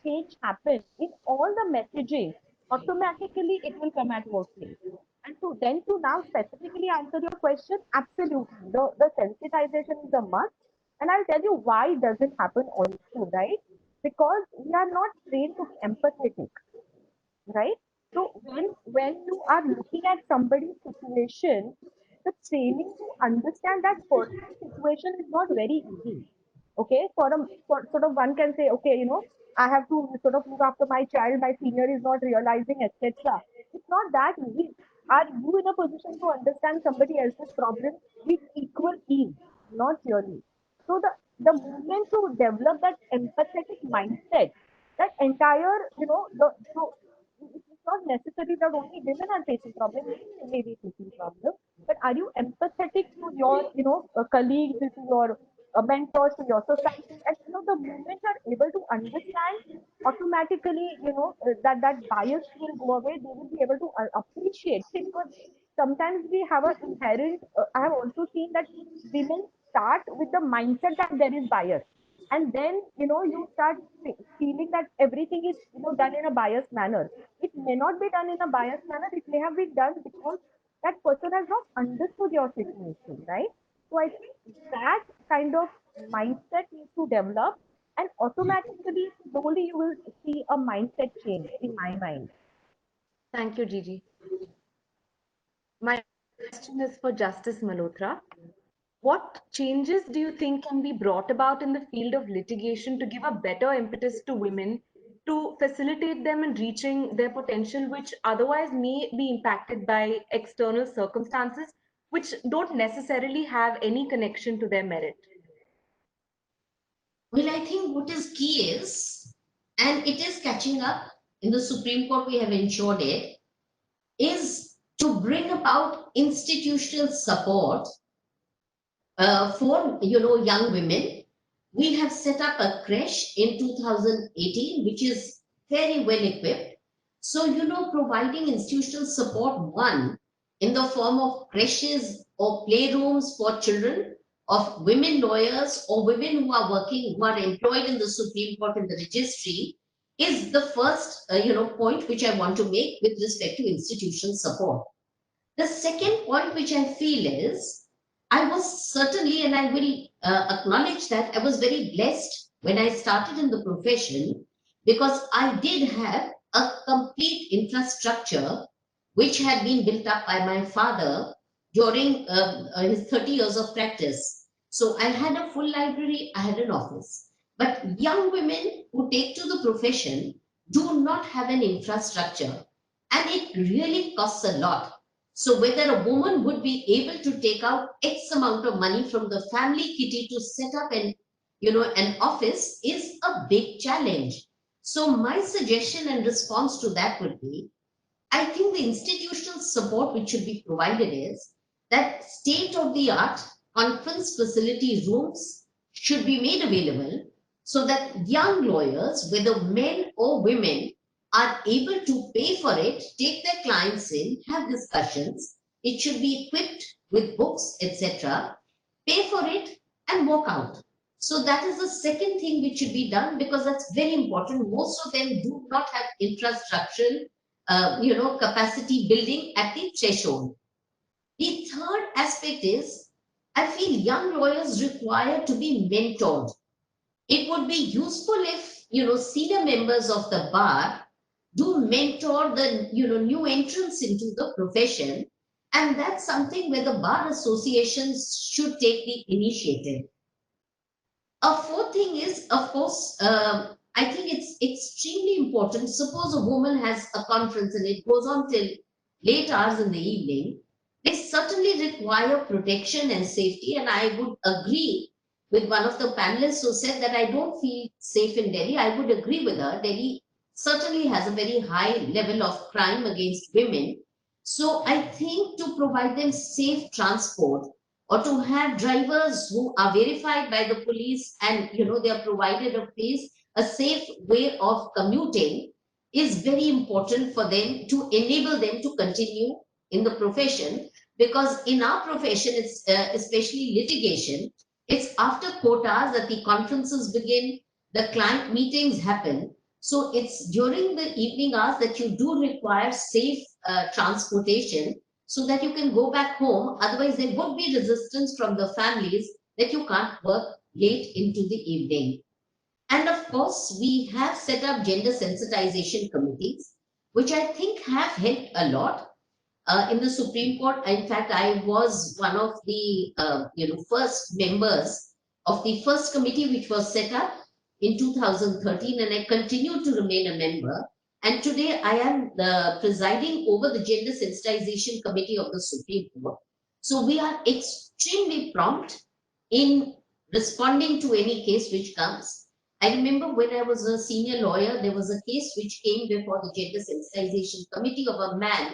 change happen in all the messaging, automatically it will come at workplace. And to then to now specifically answer your question, absolutely. The sensitization is a must. And I'll tell you why does it happen also, right? Because we are not trained to be empathetic, right? So when you are looking at somebody's situation, the training to understand that person's situation is not very easy. Okay, for sort of one can say, okay, I have to sort of look after my child, my senior is not realizing, etc. It's not that easy. Are you in a position to understand somebody else's problem with equal ease? Not really. So the moment to develop that empathetic mindset, that entire, so it's not necessary that only women are facing problems, men may be facing problems, but are you empathetic to your, colleagues, to your mentors, to your society? And, the moment you are able to understand, automatically, that bias will go away. They will be able to appreciate. See, because sometimes we have an inherent, I have also seen that women start with the mindset that there is bias, and then you start feeling that everything is done in a biased manner. It may not be done in a biased manner. It may have been done because that person has not understood your situation, right? So I think that kind of mindset needs to develop, and automatically slowly you will see a mindset change in my mind. Thank you, Gigi. My question is for Justice Malhotra. What changes do you think can be brought about in the field of litigation to give a better impetus to women, to facilitate them in reaching their potential, which otherwise may be impacted by external circumstances, which don't necessarily have any connection to their merit? Well, I think what is key is, and it is catching up in the Supreme Court, we have ensured it, is to bring about institutional support for young women. We have set up a creche in 2018, which is very well equipped. So, providing institutional support, one, in the form of creches or playrooms for children of women lawyers or women who are working, who are employed in the Supreme Court in the registry, is the first, point which I want to make with respect to institutional support. The second point which I feel is, I was certainly, and I will acknowledge that I was very blessed when I started in the profession, because I did have a complete infrastructure which had been built up by my father during his 30 years of practice. So I had a full library, I had an office. But young women who take to the profession do not have an infrastructure, and it really costs a lot. So whether a woman would be able to take out X amount of money from the family kitty to set up an office is a big challenge. So my suggestion and response to that would be, I think the institutional support which should be provided is that state-of-the-art conference facility rooms should be made available so that young lawyers, whether men or women, are able to pay for it, take their clients in, have discussions. It should be equipped with books, etc. Pay for it and walk out. So that is the second thing which should be done, because that's very important. Most of them do not have infrastructural capacity building at the threshold. The third aspect is, I feel young lawyers require to be mentored. It would be useful if, senior members of the bar do mentor the, new entrants into the profession. And that's something where the bar associations should take the initiative. A fourth thing is, of course, I think it's extremely important. Suppose a woman has a conference and it goes on till late hours in the evening. They certainly require protection and safety. And I would agree with one of the panelists who said that I don't feel safe in Delhi. I would agree with her. Delhi certainly has a very high level of crime against women. So I think to provide them safe transport, or to have drivers who are verified by the police and they are provided a safe way of commuting, is very important for them, to enable them to continue in the profession. Because in our profession, it's especially litigation, it's after court hours that the conferences begin, the client meetings happen. So it's during the evening hours that you do require safe transportation, so that you can go back home. Otherwise, there would be resistance from the families that you can't work late into the evening. And of course, we have set up gender sensitization committees, which I think have helped a lot. In the Supreme Court, in fact, I was one of the first members of the first committee which was set up in 2013, and I continue to remain a member. And today I am presiding over the Gender Sensitization Committee of the Supreme Court. So we are extremely prompt in responding to any case which comes. I remember when I was a senior lawyer, there was a case which came before the Gender Sensitization Committee of a man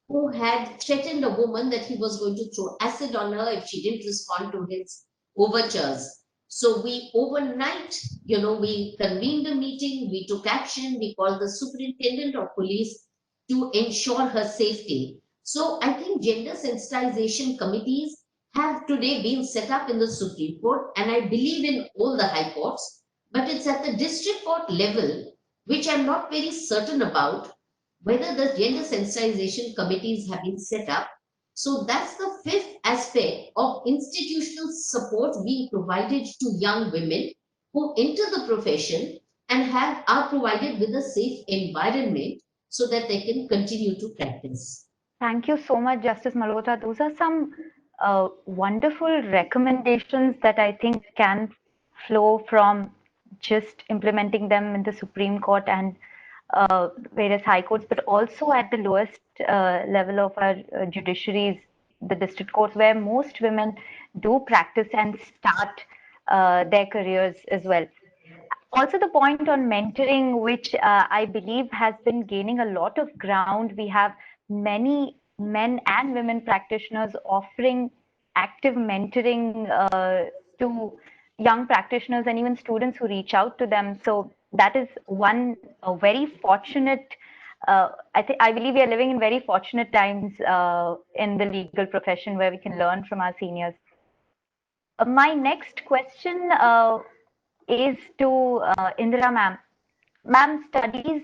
who had threatened a woman that he was going to throw acid on her if she didn't respond to his overtures. So we overnight, we convened a meeting, we took action, we called the superintendent of police to ensure her safety. So I think gender sensitization committees have today been set up in the Supreme Court, and I believe in all the high courts, but it's at the district court level, which I'm not very certain about whether the gender sensitization committees have been set up. So that's the fifth aspect of institutional support being provided to young women who enter the profession and are provided with a safe environment so that they can continue to practice. Thank you so much, Justice Malhotra. Those are some wonderful recommendations that I think can flow from just implementing them in the Supreme Court and various high courts, but also at the lowest level of our judiciaries, the district courts, where most women do practice and start their careers as well. Also, the point on mentoring, which I believe has been gaining a lot of ground. We have many men and women practitioners offering active mentoring to young practitioners and even students who reach out to them. So that is one very fortunate I believe we are living in very fortunate times in the legal profession where we can learn from our seniors. My next question is to Indira ma'am. Ma'am, studies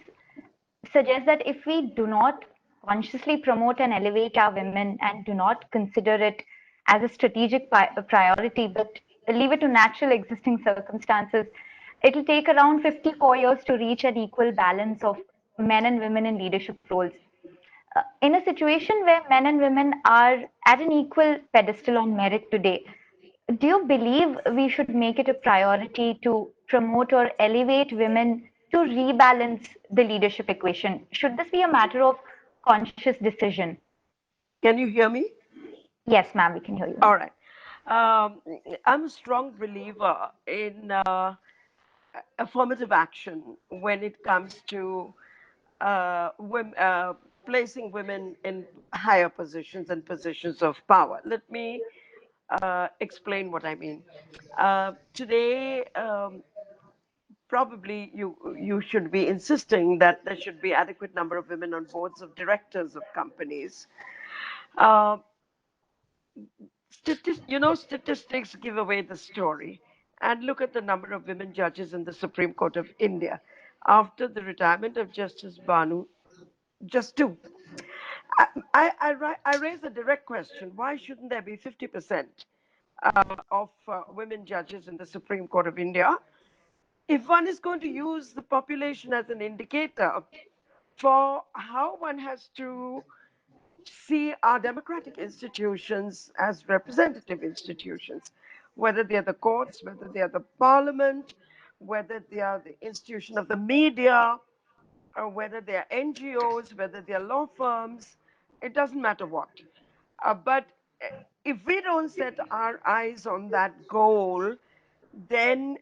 suggest that if we do not consciously promote and elevate our women and do not consider it as a strategic priority, but leave it to natural existing circumstances, it'll take around 54 years to reach an equal balance of men and women in leadership roles. In a situation where men and women are at an equal pedestal on merit today, do you believe we should make it a priority to promote or elevate women to rebalance the leadership equation? Should this be a matter of conscious decision? Can you hear me? Yes, ma'am, we can hear you. All right. I'm a strong believer in affirmative action when it comes to placing women in higher positions and positions of power. Let me explain what I mean. Today, probably you should be insisting that there should be adequate number of women on boards of directors of companies. Uh, statistics give away the story. And look at the number of women judges in the Supreme Court of India. After the retirement of Justice Banu, just two. I raise a direct question. Why shouldn't there be 50% of women judges in the Supreme Court of India? If one is going to use the population as an indicator for how one has to see our democratic institutions as representative institutions, whether they are the courts, whether they are the parliament, whether they are the institution of the media, or whether they are NGOs, whether they are law firms, it doesn't matter what. But if we don't set our eyes on that goal, then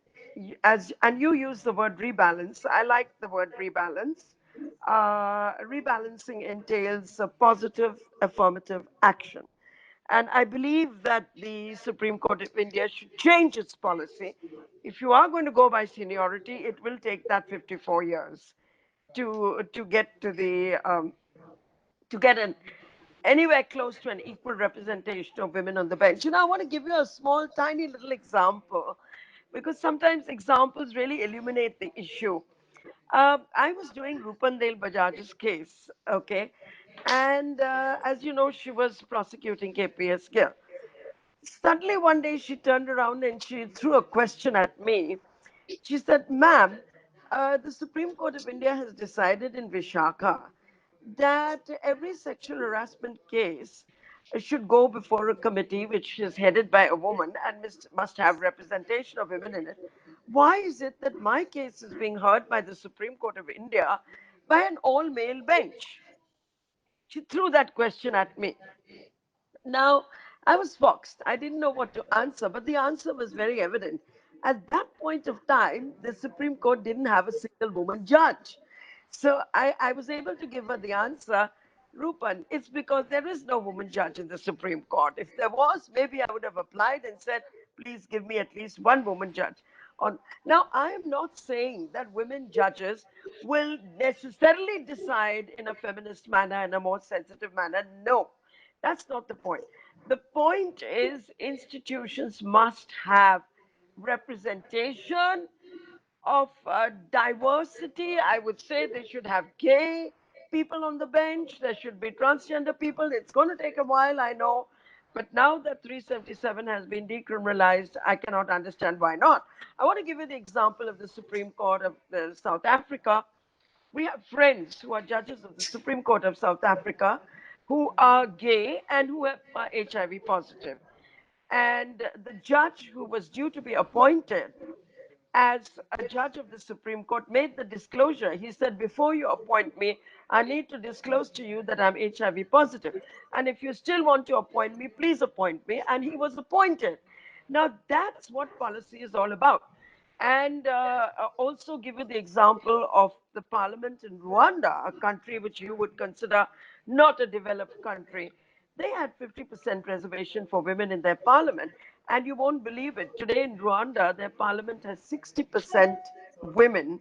and you use the word rebalance. I like the word rebalance. Rebalancing entails a positive affirmative action. And I believe that the Supreme Court of India should change its policy. If you are going to go by seniority, it will take that 54 years to get to the to get an anywhere close to an equal representation of women on the bench. I want to give you a small, tiny little example because sometimes examples really illuminate the issue. I was doing Rupandel Bajaj's case, okay, and as you know, she was prosecuting KPS Gill. Suddenly, one day, she turned around and she threw a question at me. She said, "Ma'am, the Supreme Court of India has decided in Vishaka that every sexual harassment case should go before a committee which is headed by a woman and must have representation of women in it. Why is it that my case is being heard by the Supreme Court of India by an all male bench?" She threw that question at me. Now, I was foxed. I didn't know what to answer, but the answer was very evident. At that point of time, the Supreme Court didn't have a single woman judge. So I was able to give her the answer, Rupan, it's because there is no woman judge in the Supreme Court. If there was, maybe I would have applied and said, please give me at least one woman judge. Now, I am not saying that women judges will necessarily decide in a feminist manner, in a more sensitive manner. No, that's not the point. The point is institutions must have representation of diversity. I would say they should have gay people on the bench. There should be transgender people. It's going to take a while, I know. But now that 377 has been decriminalized, I cannot understand why not. I want to give you the example of the Supreme Court of South Africa. We have friends who are judges of the Supreme Court of South Africa who are gay and who are HIV positive. And the judge who was due to be appointed as a judge of the Supreme Court made the disclosure. He said, before you appoint me, I need to disclose to you that I'm HIV positive. And if you still want to appoint me, please appoint me. And he was appointed. Now, that's what policy is all about. And also give you the example of the parliament in Rwanda, a country which you would consider not a developed country. They had 50% reservation for women in their parliament. And you won't believe it. Today in Rwanda, their parliament has 60% women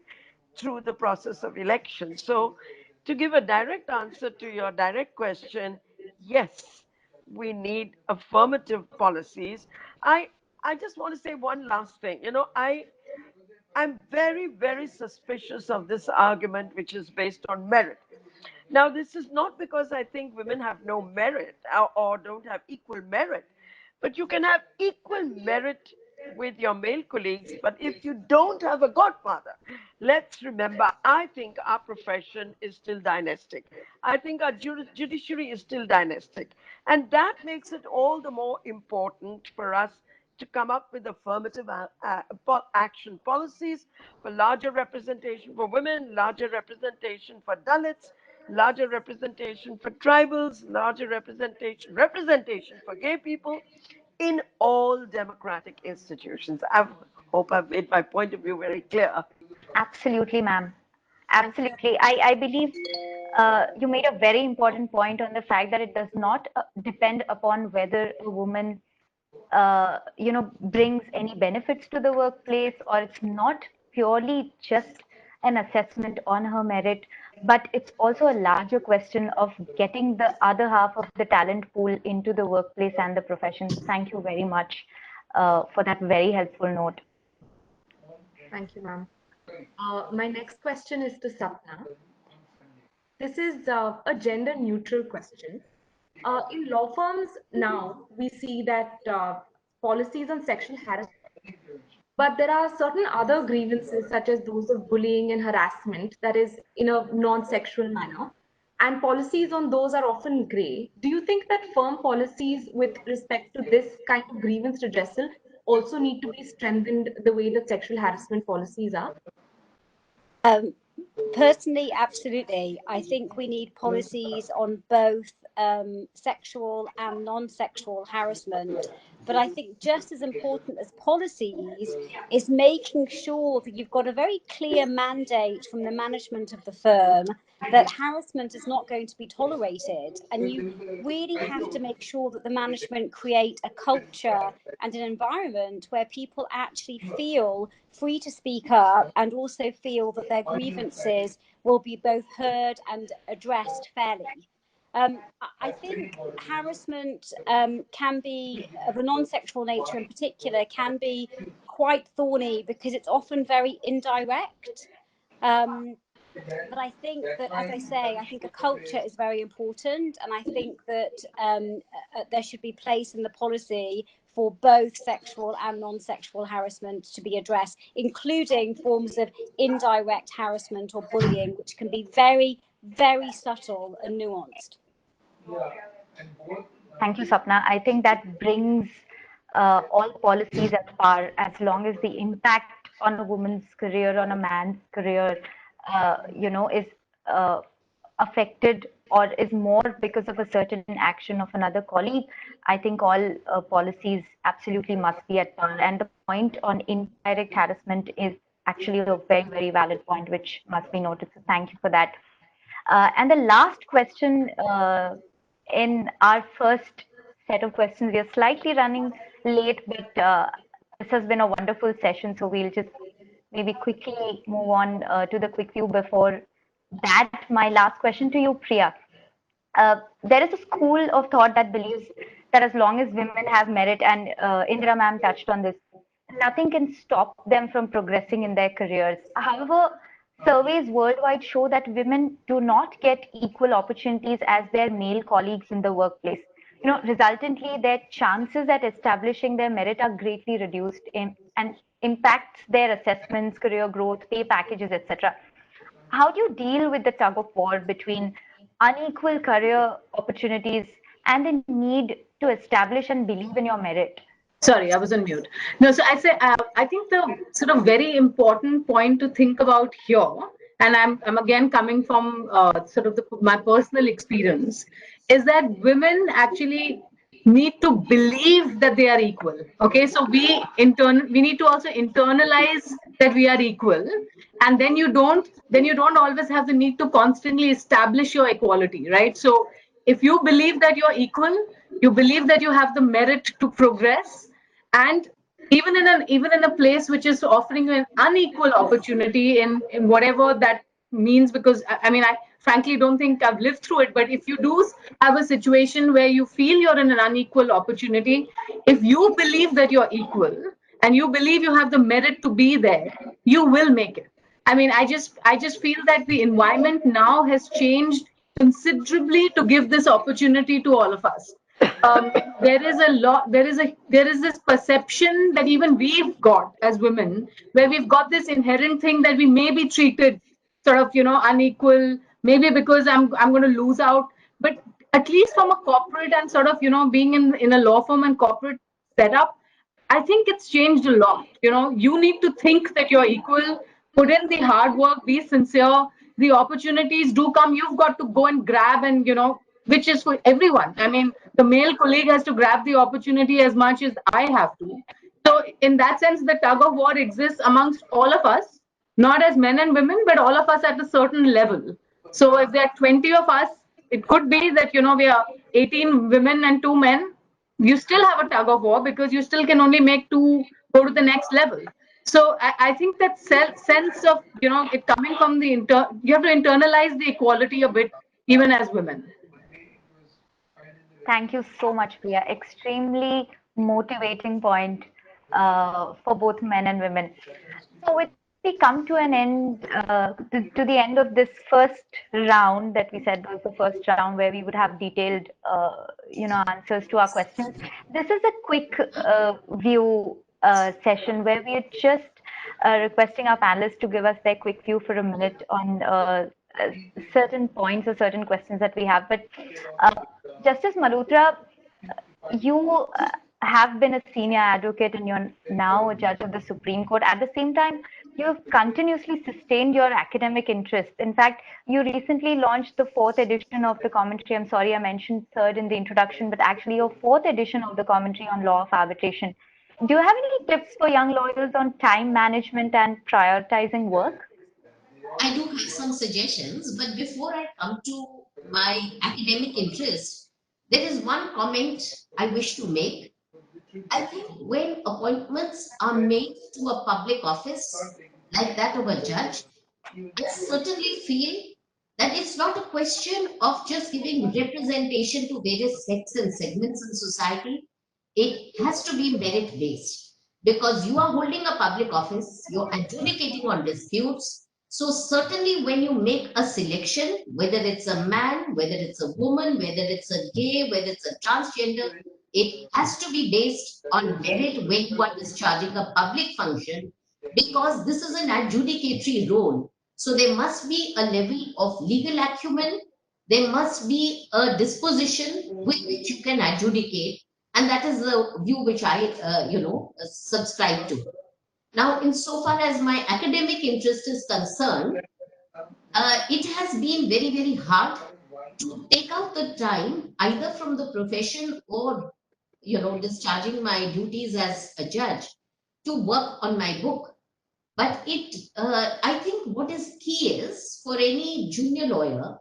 through the process of election. So to give a direct answer to your direct question, yes, we need affirmative policies. I I just want to say one last thing. I'm very, very suspicious of this argument, which is based on merit. Now, this is not because I think women have no merit or don't have equal merit, but you can have equal merit with your male colleagues. But if you don't have a godfather, let's remember, I think our profession is still dynastic. I think our judiciary is still dynastic. And that makes it all the more important for us to come up with affirmative action policies for larger representation for women, larger representation for Dalits, larger representation for tribals, larger representation for gay people in all democratic institutions. I hope I've made my point of view very clear. Absolutely, ma'am. Thank you. Absolutely. I believe you made a very important point on the fact that it does not depend upon whether a woman, brings any benefits to the workplace, or it's not purely just an assessment on her merit, but it's also a larger question of getting the other half of the talent pool into the workplace and the profession. Thank you very much for that very helpful note. Thank you, ma'am. My next question is to Sapna. This is a gender neutral question. In law firms now, we see that policies on sexual harassment, but there are certain other grievances, such as those of bullying and harassment, that is in a non sexual manner. And policies on those are often gray. Do you think that firm policies with respect to this kind of grievance redressal also need to be strengthened the way that sexual harassment policies are? Personally, absolutely. I think we need policies on both sexual and non-sexual harassment. But I think just as important as policies is making sure that you've got a very clear mandate from the management of the firm that harassment is not going to be tolerated. And you really have to make sure that the management create a culture and an environment where people actually feel free to speak up and also feel that their grievances will be both heard and addressed fairly. I think harassment can be, of a non-sexual nature in particular, can be quite thorny because it's often very indirect. But I think that, as I say, I think a culture is very important, and I think that there should be place in the policy for both sexual and non-sexual harassment to be addressed, including forms of indirect harassment or bullying, which can be very, very subtle and nuanced. Thank you, Sapna. I think that brings all policies at par, as long as the impact on a woman's career, on a man's career, is affected or is more because of a certain action of another colleague. I think all policies absolutely must be at par. And the point on indirect harassment is actually a very, very valid point, which must be noted. So thank you for that. And the last question in our first set of questions, we are slightly running late, but this has been a wonderful session. So we'll just maybe quickly move on to the quick view. Before that, my last question to you, Priya. There is a school of thought that believes that as long as women have merit, and Indira ma'am touched on this, nothing can stop them from progressing in their careers. However, surveys worldwide show that women do not get equal opportunities as their male colleagues in the workplace. Resultantly, their chances at establishing their merit are greatly reduced and impacts their assessments, career growth, pay packages, etc. How do you deal with the tug of war between unequal career opportunities and the need to establish and believe in your merit? Sorry, I was on mute. No, so I think the sort of very important point to think about here, and I'm again coming from sort of my personal experience, is that women actually need to believe that they are equal. Okay, so we need to also internalize that we are equal, and then you don't always have the need to constantly establish your equality, right? So if you believe that you're equal, you believe that you have the merit to progress, and even in a place which is offering you an unequal opportunity in whatever that means, because I mean, frankly don't think I've lived through it, but if you do have a situation where you feel you're in an unequal opportunity, if you believe that you're equal and you believe you have the merit to be there, you will make it. I mean, I just feel that the environment now has changed considerably to give this opportunity to all of us. There is a lot, there is this perception that even we've got as women, where we've got this inherent thing that we may be treated sort of, unequal, maybe because I'm going to lose out. But at least from a corporate and sort of, being in a law firm and corporate setup, I think it's changed a lot. You need to think that you're equal, put in the hard work, be sincere. The opportunities do come. You've got to go and grab, and which is for everyone. I mean, the male colleague has to grab the opportunity as much as I have to. So, in that sense, the tug of war exists amongst all of us, not as men and women, but all of us at a certain level. So, if there are 20 of us, it could be that we are 18 women and 2 men. You still have a tug of war because you still can only make 2 go to the next level. So I think that sense of it coming from the you have to internalize the equality a bit, even as women. Thank you so much, Priya. Extremely motivating point for both men and women. So with that, we come to an end, to the end of this first round that we said was the first round where we would have detailed, answers to our questions. This is a quick view session where we are just requesting our panelists to give us their quick view for a minute on certain points or certain questions that we have. But Justice Malhotra, you have been a senior advocate and you're now a judge of the Supreme Court. At the same time, you've continuously sustained your academic interests. In fact, you recently launched the 4th edition of the commentary. I'm sorry I mentioned 3rd in the introduction, but actually your 4th edition of the commentary on law of arbitration. Do you have any tips for young lawyers on time management and prioritizing work? I do have some suggestions, but before I come to my academic interest, there is one comment I wish to make. I think when appointments are made to a public office, like that of a judge, I certainly feel that it's not a question of just giving representation to various sects and segments in society. It has to be merit based because you are holding a public office, you're adjudicating on disputes. So, certainly, when you make a selection, whether it's a man, whether it's a woman, whether it's a gay, whether it's a transgender, it has to be based on merit when you are discharging a public function because this is an adjudicatory role. So there must be a level of legal acumen, there must be a disposition with which you can adjudicate, and that is the view which I, subscribe to. Now, insofar as my academic interest is concerned, it has been very, very hard to take out the time either from the profession or discharging my duties as a judge to work on my book. But I think what is key is for any junior lawyer,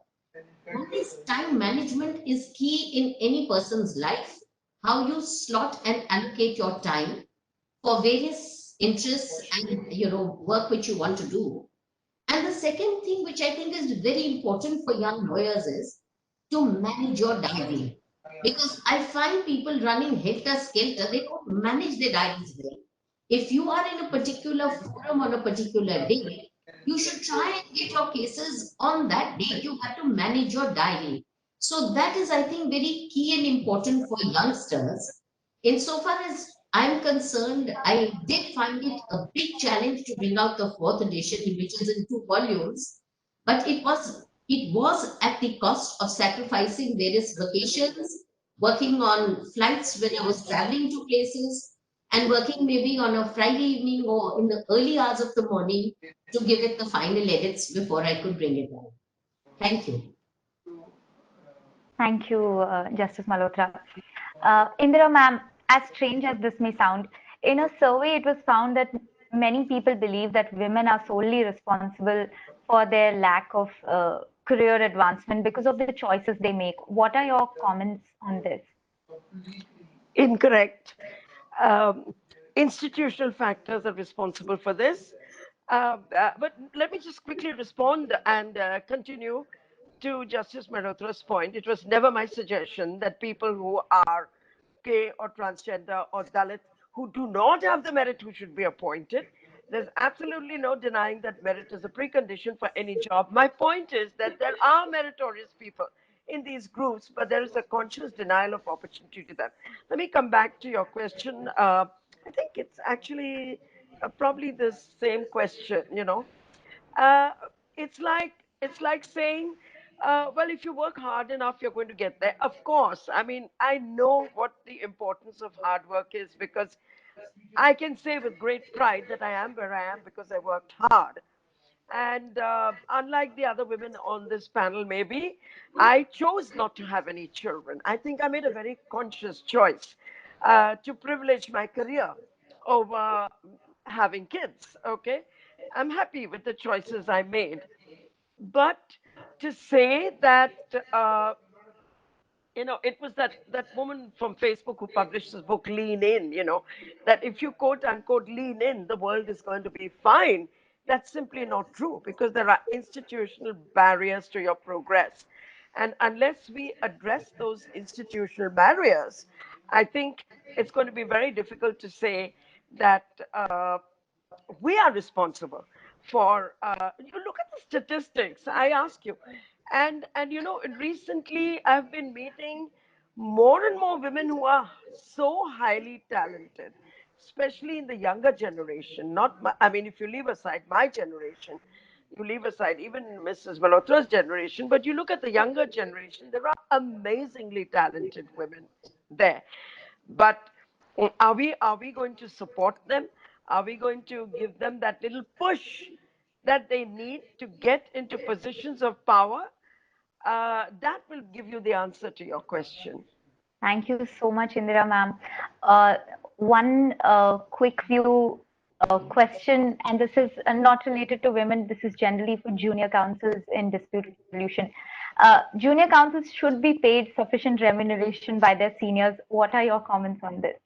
one is time management is key in any person's life. How you slot and allocate your time for various interests and work which you want to do. And the second thing which I think is very important for young lawyers is to manage your diary. Because I find people running helter skelter, they don't manage their diaries well. If you are in a particular forum on a particular day, you should try and get your cases on that date. You have to manage your diary. So that is, I think, very key and important for youngsters. Insofar as I'm concerned, I did find it a big challenge to bring out the 4th edition, which is in 2 volumes, but it was at the cost of sacrificing various vacations, working on flights when I was traveling to places, and working maybe on a Friday evening or in the early hours of the morning to give it the final edits before I could bring it out. Thank you. Thank you, Justice Malhotra. Indira ma'am, as strange as this may sound, in a survey it was found that many people believe that women are solely responsible for their lack of career advancement because of the choices they make. What are your comments on this? Incorrect. Institutional factors are responsible for this. But let me just quickly respond and continue. to Justice Malhotra's point, it was never my suggestion that people who are gay or transgender or Dalit who do not have the merit who should be appointed. There's absolutely no denying that merit is a precondition for any job. My point is that there are meritorious people in these groups, but there is a conscious denial of opportunity to them. Let me come back to your question. I think it's actually probably the same question, you know. Uh, it's like saying, well, if you work hard enough, you're going to get there. Of course, I mean, I know what the importance of hard work is because I can say with great pride that I am where I am because I worked hard. And unlike the other women on this panel, maybe I chose not to have any children. I think I made a very conscious choice to privilege my career over having kids. Okay. I'm happy with the choices I made. But to say that it was that woman from Facebook who published this book, Lean In, that if you quote unquote lean in, the world is going to be fine. That's simply not true because there are institutional barriers to your progress. And unless we address those institutional barriers, I think it's going to be very difficult to say that we are responsible for you look at the statistics. I ask you, and recently I've been meeting more and more women who are so highly talented, especially in the younger generation. Not I mean, if you leave aside my generation, you leave aside even Mrs. Malhotra's generation, but you look at the younger generation, there are amazingly talented women there. But are we going to support them? Are we going to give them that little push that they need to get into positions of power? That will give you the answer to your question. Thank you so much, Indira ma'am. One quick view question, and this is not related to women, this is generally for junior counsels in dispute resolution. Junior counsels should be paid sufficient remuneration by their seniors. What are your comments on this?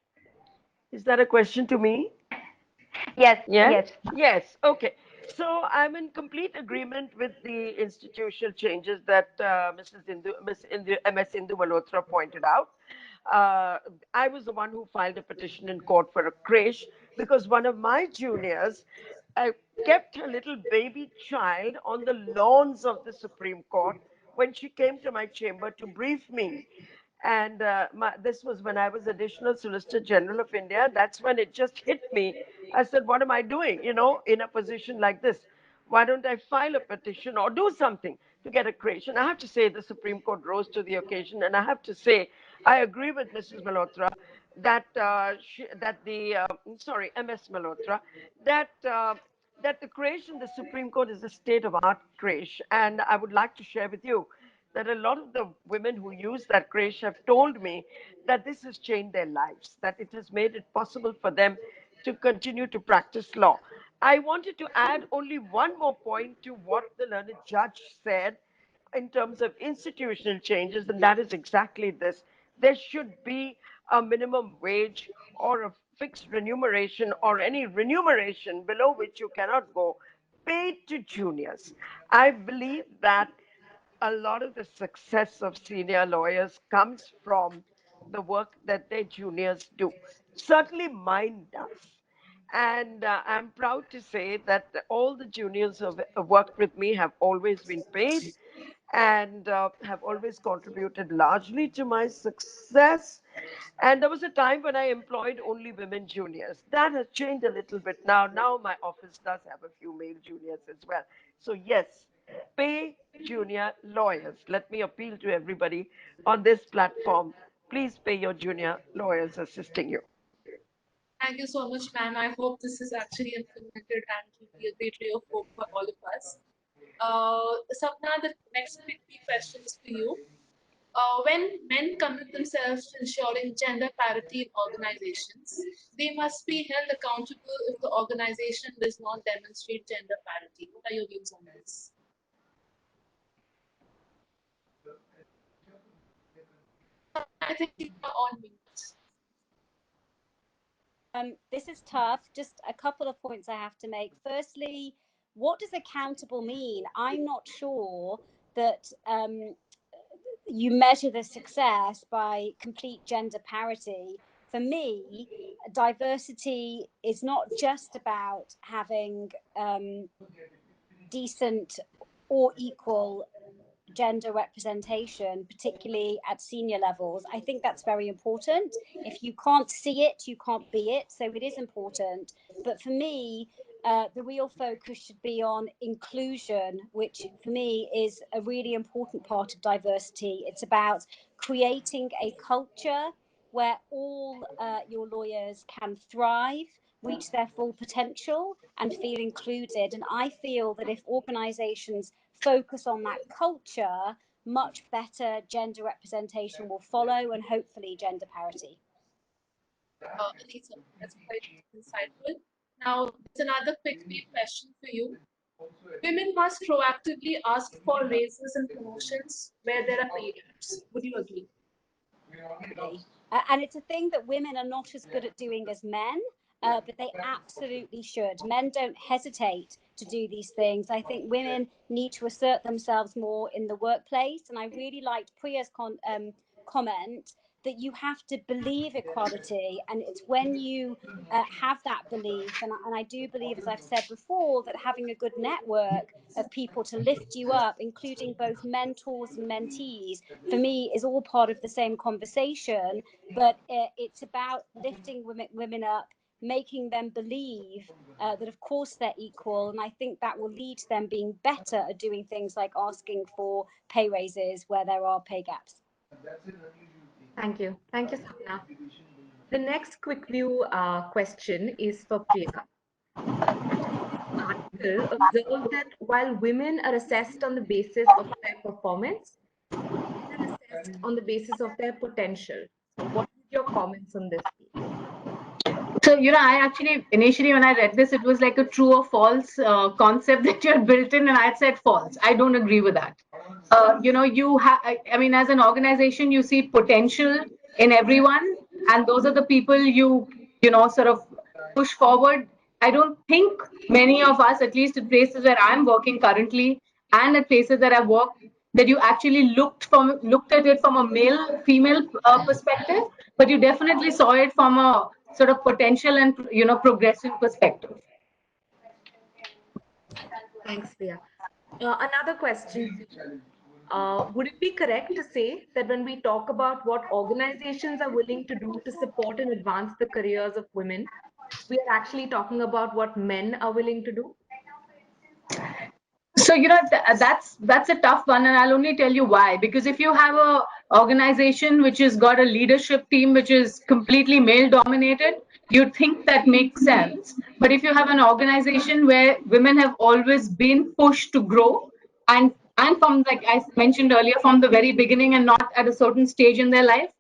Is that a question to me? Yes, Yes? yes. Yes. Okay. So I'm in complete agreement with the institutional changes that Ms. Indu Malhotra pointed out. Uh, I was the one who filed a petition in court for a creche because one of my juniors kept her little baby child on the lawns of the Supreme Court when she came to my chamber to brief me. And this was when I was Additional Solicitor General of India. That's when it just hit me. I said, what am I doing, in a position like this? Why don't I file a petition or do something to get a creation? I have to say the Supreme Court rose to the occasion, and I have to say I agree with Mrs. Malhotra that MS Malhotra, that the creation, the Supreme Court is a state of art creche, and I would like to share with you that a lot of the women who use that creche have told me that this has changed their lives, that it has made it possible for them to continue to practice law. I wanted to add only one more point to what the learned judge said in terms of institutional changes, and that is exactly this. There should be a minimum wage or a fixed remuneration or any remuneration below which you cannot go paid to juniors. I believe that a lot of the success of senior lawyers comes from the work that their juniors do. Certainly mine does. And I'm proud to say that all the juniors who have worked with me have always been paid and have always contributed largely to my success. And there was a time when I employed only women juniors. That has changed a little bit now. Now my office does have a few male juniors as well. So, yes, pay junior lawyers. Let me appeal to everybody on this platform. Please pay your junior lawyers assisting you. Thank you so much, ma'am. I hope this is actually implemented and it will be a great ray of hope for all of us. Sapna, the next quick question is for you. When men commit themselves to ensuring gender parity in organizations, they must be held accountable if the organization does not demonstrate gender parity. What are your views on this? I think you are on mute. This is tough. Just a couple of points I have to make. Firstly, what does accountable mean? I'm not sure that you measure the success by complete gender parity. For me, diversity is not just about having decent or equal gender representation, particularly at senior levels. I think that's very important. If you can't see it, you can't be it. So it is important. But for me, the real focus should be on inclusion, which for me is a really important part of diversity. It's about creating a culture where all your lawyers can thrive, reach their full potential, and feel included. And I feel that if organizations focus on that culture, much better gender representation will follow, and hopefully gender parity. Lisa, that's quite insightful. Now, there's another quick question for you. Women must proactively ask for raises and promotions where there are pay gaps. Would you agree? And it's a thing that women are not as good at doing as men, but they absolutely should. Men don't hesitate to do these things. I think women need to assert themselves more in the workplace. And I really liked Priya's comment that you have to believe equality. And it's when you have that belief, and I do believe, as I've said before, that having a good network of people to lift you up, including both mentors and mentees, for me is all part of the same conversation. But it's about lifting women up, making them believe that of course they're equal, and I think that will lead to them being better at doing things like asking for pay raises where there are pay gaps. Thank you, Sapna. The next quick view question is for Priya. Article observed that while women are assessed on the basis of their performance, men are assessed on the basis of their potential. So what are your comments on this, please? So, I actually, initially when I read this, it was like a true or false concept that you had built in, and I had said false. I don't agree with that. You have, I mean, as an organization, you see potential in everyone, and those are the people sort of push forward. I don't think many of us, at least at places where I'm working currently, and at places that I've worked, that you actually looked at it from a male female perspective, but you definitely saw it from a sort of potential and progressive perspective. Thanks, Priya. Another question. Would it be correct to say that when we talk about what organizations are willing to do to support and advance the careers of women, we are actually talking about what men are willing to do? So that's a tough one, and I'll only tell you why. Because if you have a organization which has got a leadership team which is completely male dominated, you'd think that makes sense. But if you have an organization where women have always been pushed to grow, and from, like I mentioned earlier, from the very beginning, and not at a certain stage in their life,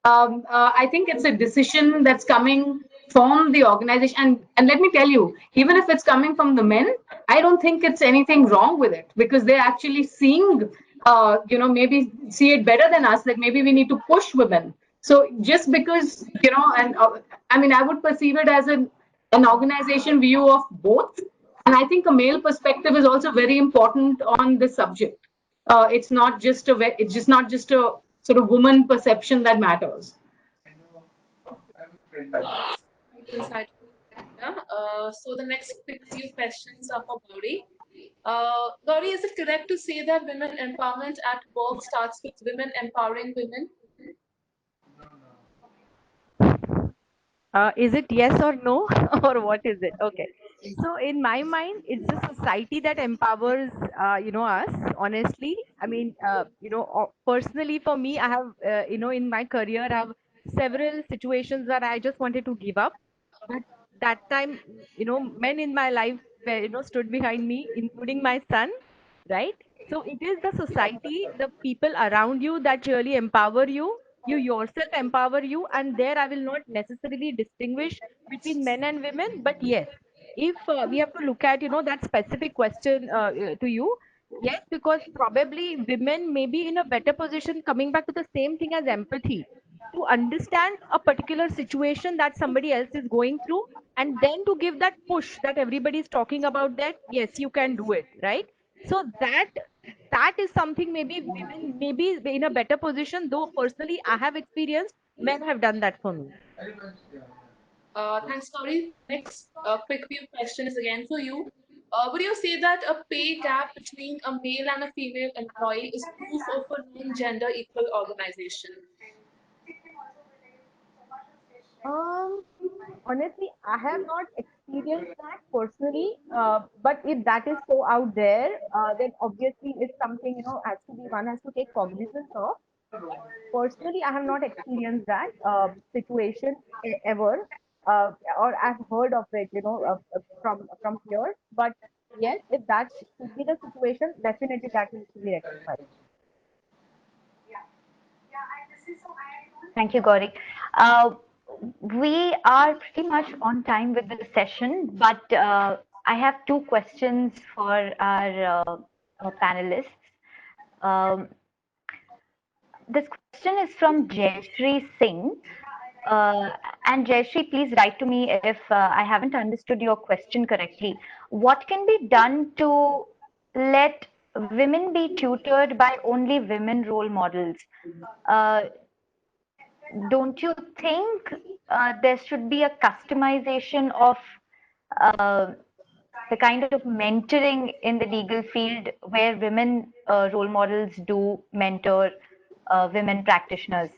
I think it's a decision that's coming from the organization. And let me tell you, even if it's coming from the men, I don't think it's anything wrong with it, because they're actually seeing, maybe see it better than us, that maybe we need to push women. So just because, and I mean, I would perceive it as an organization view of both. And I think a male perspective is also very important on this subject. It's not just a sort of woman perception that matters. So the next quick few questions are for Gowree. Gowree, is it correct to say that women empowerment at work starts with women empowering women? Is it yes or no, or what is it? Okay. So in my mind, it's a society that empowers, us. Honestly, I mean, personally for me, I have, in my career, I have several situations that I just wanted to give up. But that time, men in my life, were, stood behind me, including my son, right? So it is the society, the people around you that really empower you. You yourself empower you, and there I will not necessarily distinguish between men and women. But yes, if we have to look at that specific question to you, yes, because probably women may be in a better position, coming back to the same thing as empathy, to understand a particular situation that somebody else is going through, and then to give that push that everybody is talking about, that yes, you can do it, right? So that is something maybe women may be in a better position, though personally I have experienced men have done that for me. Thanks, Gowree. Next quick view question is again for you. Would you say that a pay gap between a male and a female employee is proof of a non-gender equal organization? Um, Honestly, I have not experienced that personally, but if that is so out there, then obviously it's something, has to be, one has to take cognizance of. Personally, I have not experienced that situation ever, or I've heard of it, from here. But yes, if that should be the situation, definitely that needs to be rectified. Thank you, Gauri. Uh, we are pretty much on time with the session, but I have two questions for our panelists. Um, this question is from Jaishree Singh. And Jaishree, please write to me if I haven't understood your question correctly. What can be done to let women be tutored by only women role models? Uh, don't you think there should be a customization of uh, the kind of mentoring in the legal field where women role models do mentor women practitioners?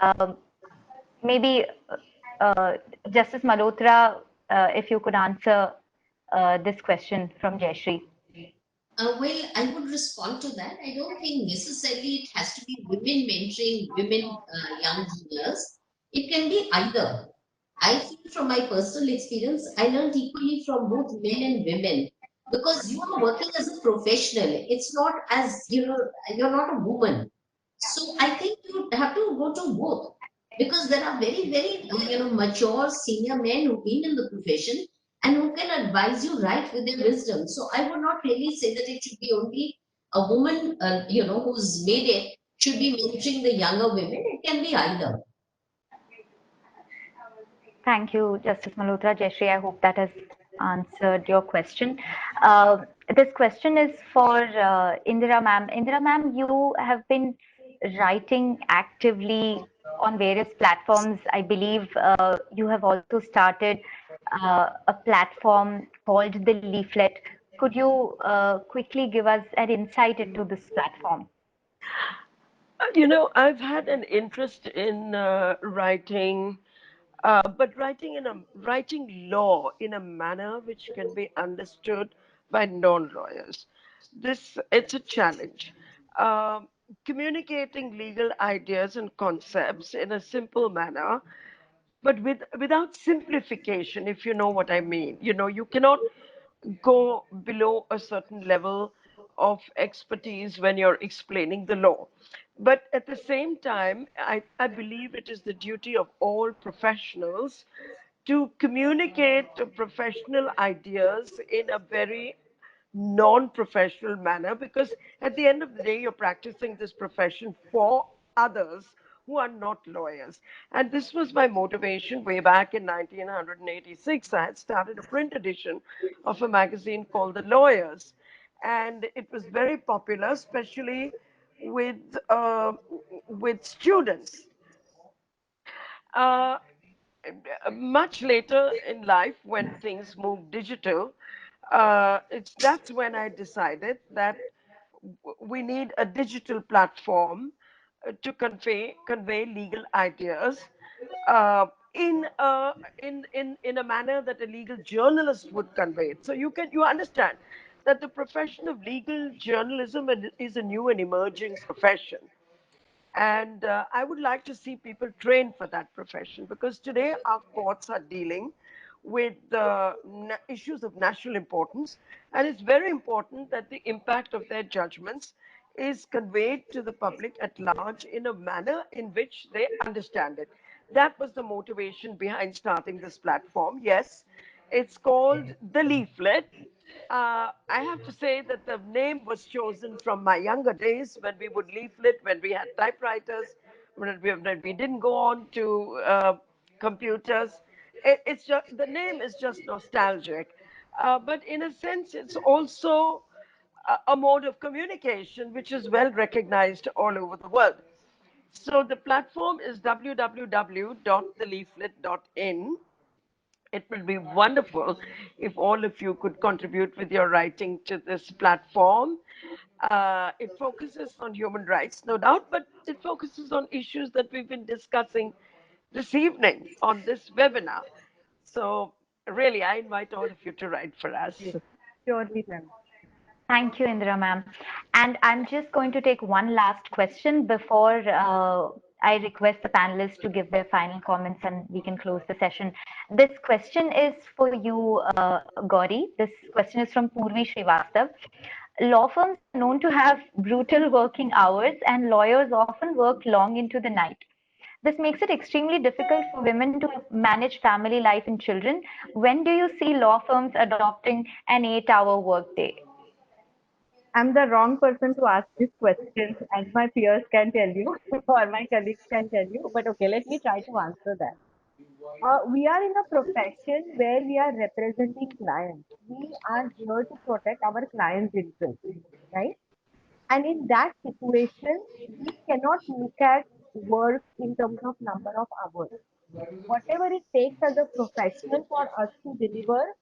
Um, maybe uh, Justice Malhotra, if you could answer this question from Jaishree. Well, I would respond to that. I don't think necessarily it has to be women mentoring women young juniors. It can be either. I feel from my personal experience, I learned equally from both men and women because you are working as a professional. It's not as, you're not a woman. So I think you have to go to both because there are very, very, mature senior men who've been in the profession and who can advise you right with their wisdom. So I would not really say that it should be only a woman, who's made it should be mentoring the younger women. It can be either. Thank you, Justice Malhotra. Jaishree, I hope that has answered your question. Uh, this question is for Indira ma'am. Indira ma'am, you have been writing actively on various platforms. I believe you have also started a platform called the Leaflet. Could you quickly give us an insight into this platform? I've had an interest in writing, but writing law in a manner which can be understood by non-lawyers. It's a challenge. Um, Communicating legal ideas and concepts in a simple manner, but without simplification, if you know what I mean. You cannot go below a certain level of expertise when you're explaining the law. But at the same time, I believe it is the duty of all professionals to communicate professional ideas in a very non-professional manner, because at the end of the day you're practicing this profession for others who are not lawyers. And this was my motivation way back in 1986. I had started a print edition of a magazine called The Lawyers, and it was very popular, especially with students. uh, Much later in life, when things moved digital, that's when I decided that we need a digital platform to convey legal ideas uh, in a manner that a legal journalist would convey it. So you understand that the profession of legal journalism is a new and emerging profession. And I would like to see people trained for that profession, because today our courts are dealing with issues of national importance. And it's very important that the impact of their judgments is conveyed to the public at large in a manner in which they understand it. That was the motivation behind starting this platform. Yes, it's called The Leaflet. I have to say that the name was chosen from my younger days, when we would leaflet, when we had typewriters, when we didn't go on to computers. It's just, the name is just nostalgic, but in a sense, it's also a mode of communication which is well recognized all over the world. So the platform is www.theleaflet.in. It will be wonderful if all of you could contribute with your writing to this platform. It focuses on human rights, no doubt, but it focuses on issues that we've been discussing this evening on this webinar. So, really, I invite all of you to write for us. Surely, ma'am. Thank you, Indira ma'am. And I'm just going to take one last question before I request the panelists to give their final comments and we can close the session. This question is for you, Gowree. This question is from Purvi Srivastav. Law firms are known to have brutal working hours and lawyers often work long into the night. This makes it extremely difficult for women to manage family life and children. When do you see law firms adopting an 8-hour workday? I'm the wrong person to ask this question, as my peers can tell you, or my colleagues can tell you. But okay, let me try to answer that. We are in a profession where we are representing clients. We are here to protect our clients' interests, right? And in that situation, we cannot look at work in terms of number of hours. Whatever it takes as a professional for us to deliver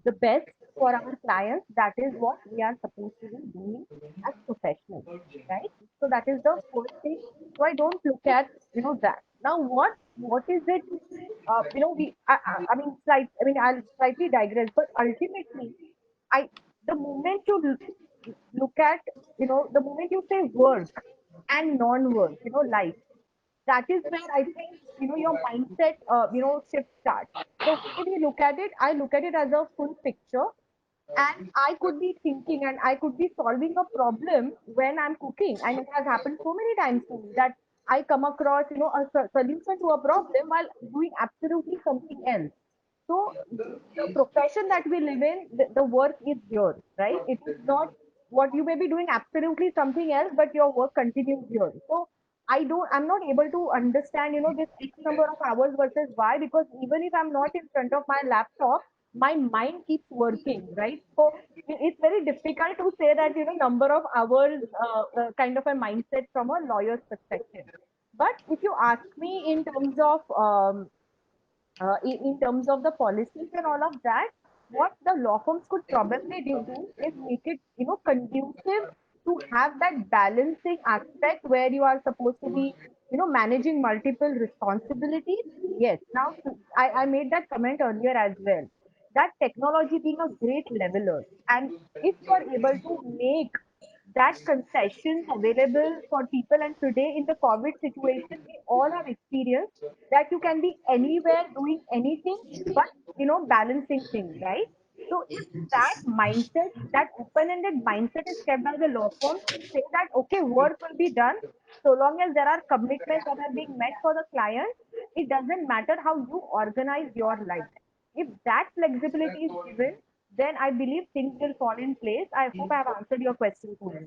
the best for our clients, that is what we are supposed to be doing as professionals, right? So that is the first thing. So I don't look at that. Now what is it? I mean, I'll slightly digress, but ultimately, I the moment you look at the moment you say work and non-work, life, that is where I think your mindset shift starts. The way we look at it, I look at it as a full picture, and I could be thinking and I could be solving a problem when I'm cooking, and it has happened so many times to me that I come across a solution to a problem while doing absolutely something else. So the profession that we live in, the work is yours, right? It is not what you may be doing absolutely something else, but your work continues here. So I'm not able to understand, this X number of hours versus Y, because even if I'm not in front of my laptop, my mind keeps working, right? So it's very difficult to say that, number of hours kind of a mindset from a lawyer's perspective. But if you ask me in terms of in terms of the policies and all of that, what the law firms could probably do is make it, conducive to have that balancing aspect where you are supposed to be, managing multiple responsibilities. Yes. Now, I made that comment earlier as well. That technology being a great leveler, and if you are able to make that concessions available for people, and today in the COVID situation, we all have experienced that you can be anywhere doing anything, but balancing things, right? So if that mindset, that open-ended mindset is kept by the law firms to say that okay, work will be done so long as there are commitments that are being met for the client, it doesn't matter how you organize your life. If that flexibility is given, then I believe things will fall in place. I hope I have answered your question, Pooja.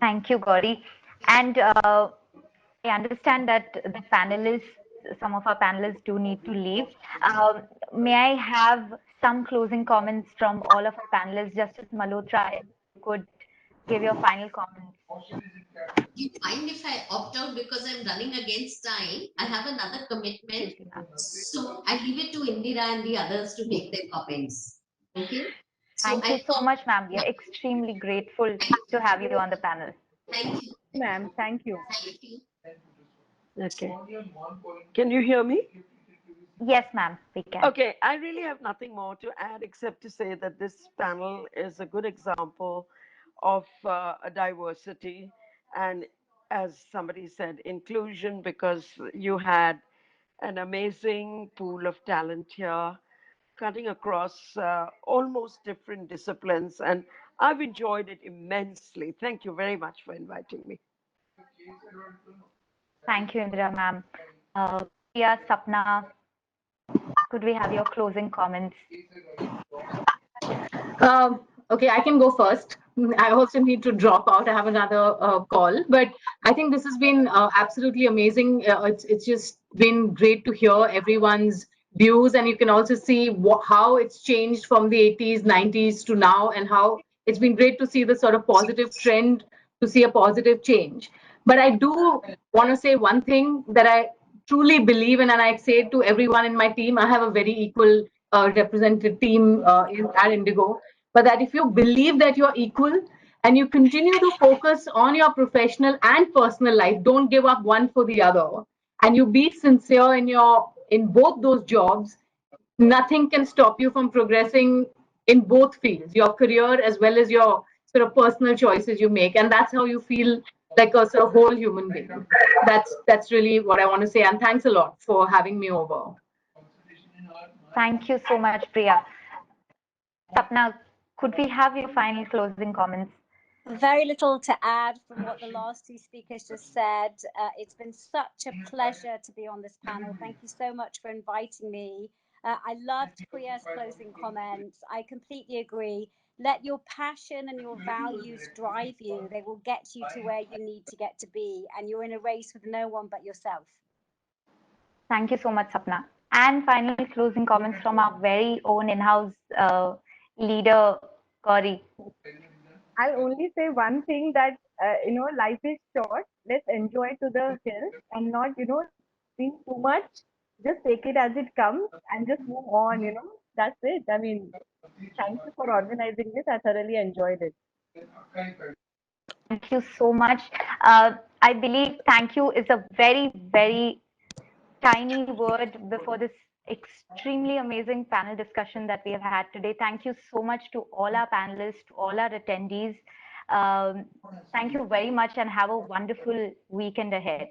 Thank you, Gowree. And I understand that the panelists, some of our panelists do need to leave. May I have some closing comments from all of our panelists? Justice Malhotra, if you could give your final comments. Do you mind if I opt out because I'm running against time? I have another commitment. So I leave it to Indira and the others to make their comments. Okay? So Thank you so much, ma'am. We are extremely grateful to have you on the panel. Thank you. Ma'am, thank you. Thank you. Okay. Can you hear me? Yes, ma'am, we can. Okay, I really have nothing more to add except to say that this panel is a good example of a diversity and, as somebody said, inclusion, because you had an amazing pool of talent here cutting across almost different disciplines, and I've enjoyed it immensely. Thank you very much for inviting me. Thank you, Indira, ma'am. Priya, Sapna, could we have your closing comments? Okay, I can go first. I also need to drop out. I have another call, but I think this has been absolutely amazing. It's just been great to hear everyone's views, and you can also see how it's changed from the 80s, 90s to now, and how it's been great to see the sort of positive trend, to see a positive change. But I do want to say one thing that I truly believe in, and I say to everyone in my team, I have a very equal represented team at Indigo, but that if you believe that you're equal and you continue to focus on your professional and personal life, don't give up one for the other, and you be sincere in both those jobs, nothing can stop you from progressing in both fields, your career as well as your sort of personal choices you make, and that's how you feel like a sort of whole human being. That's really what I want to say, and thanks a lot for having me over. Thank you so much, Priya. Sapna, could we have your final closing comments? Very little to add from what the last two speakers just said. It's been such a pleasure to be on this panel. Thank you so much for inviting me. I loved Priya's closing comments. I completely agree. Let your passion and your values drive you. They will get you to where you need to get to be. And you're in a race with no one but yourself. Thank you so much, Sapna. And final closing comments from our very own in-house leader, Gowree. I'll only say one thing, that life is short. Let's enjoy to the hill and not think too much. Just take it as it comes and just move on. That's it. I mean, thank you for organizing this. I thoroughly enjoyed it. Thank you so much. I believe thank you is a very, very tiny word before this extremely amazing panel discussion that we have had today. Thank you so much to all our panelists, to all our attendees. Thank you very much and have a wonderful weekend ahead.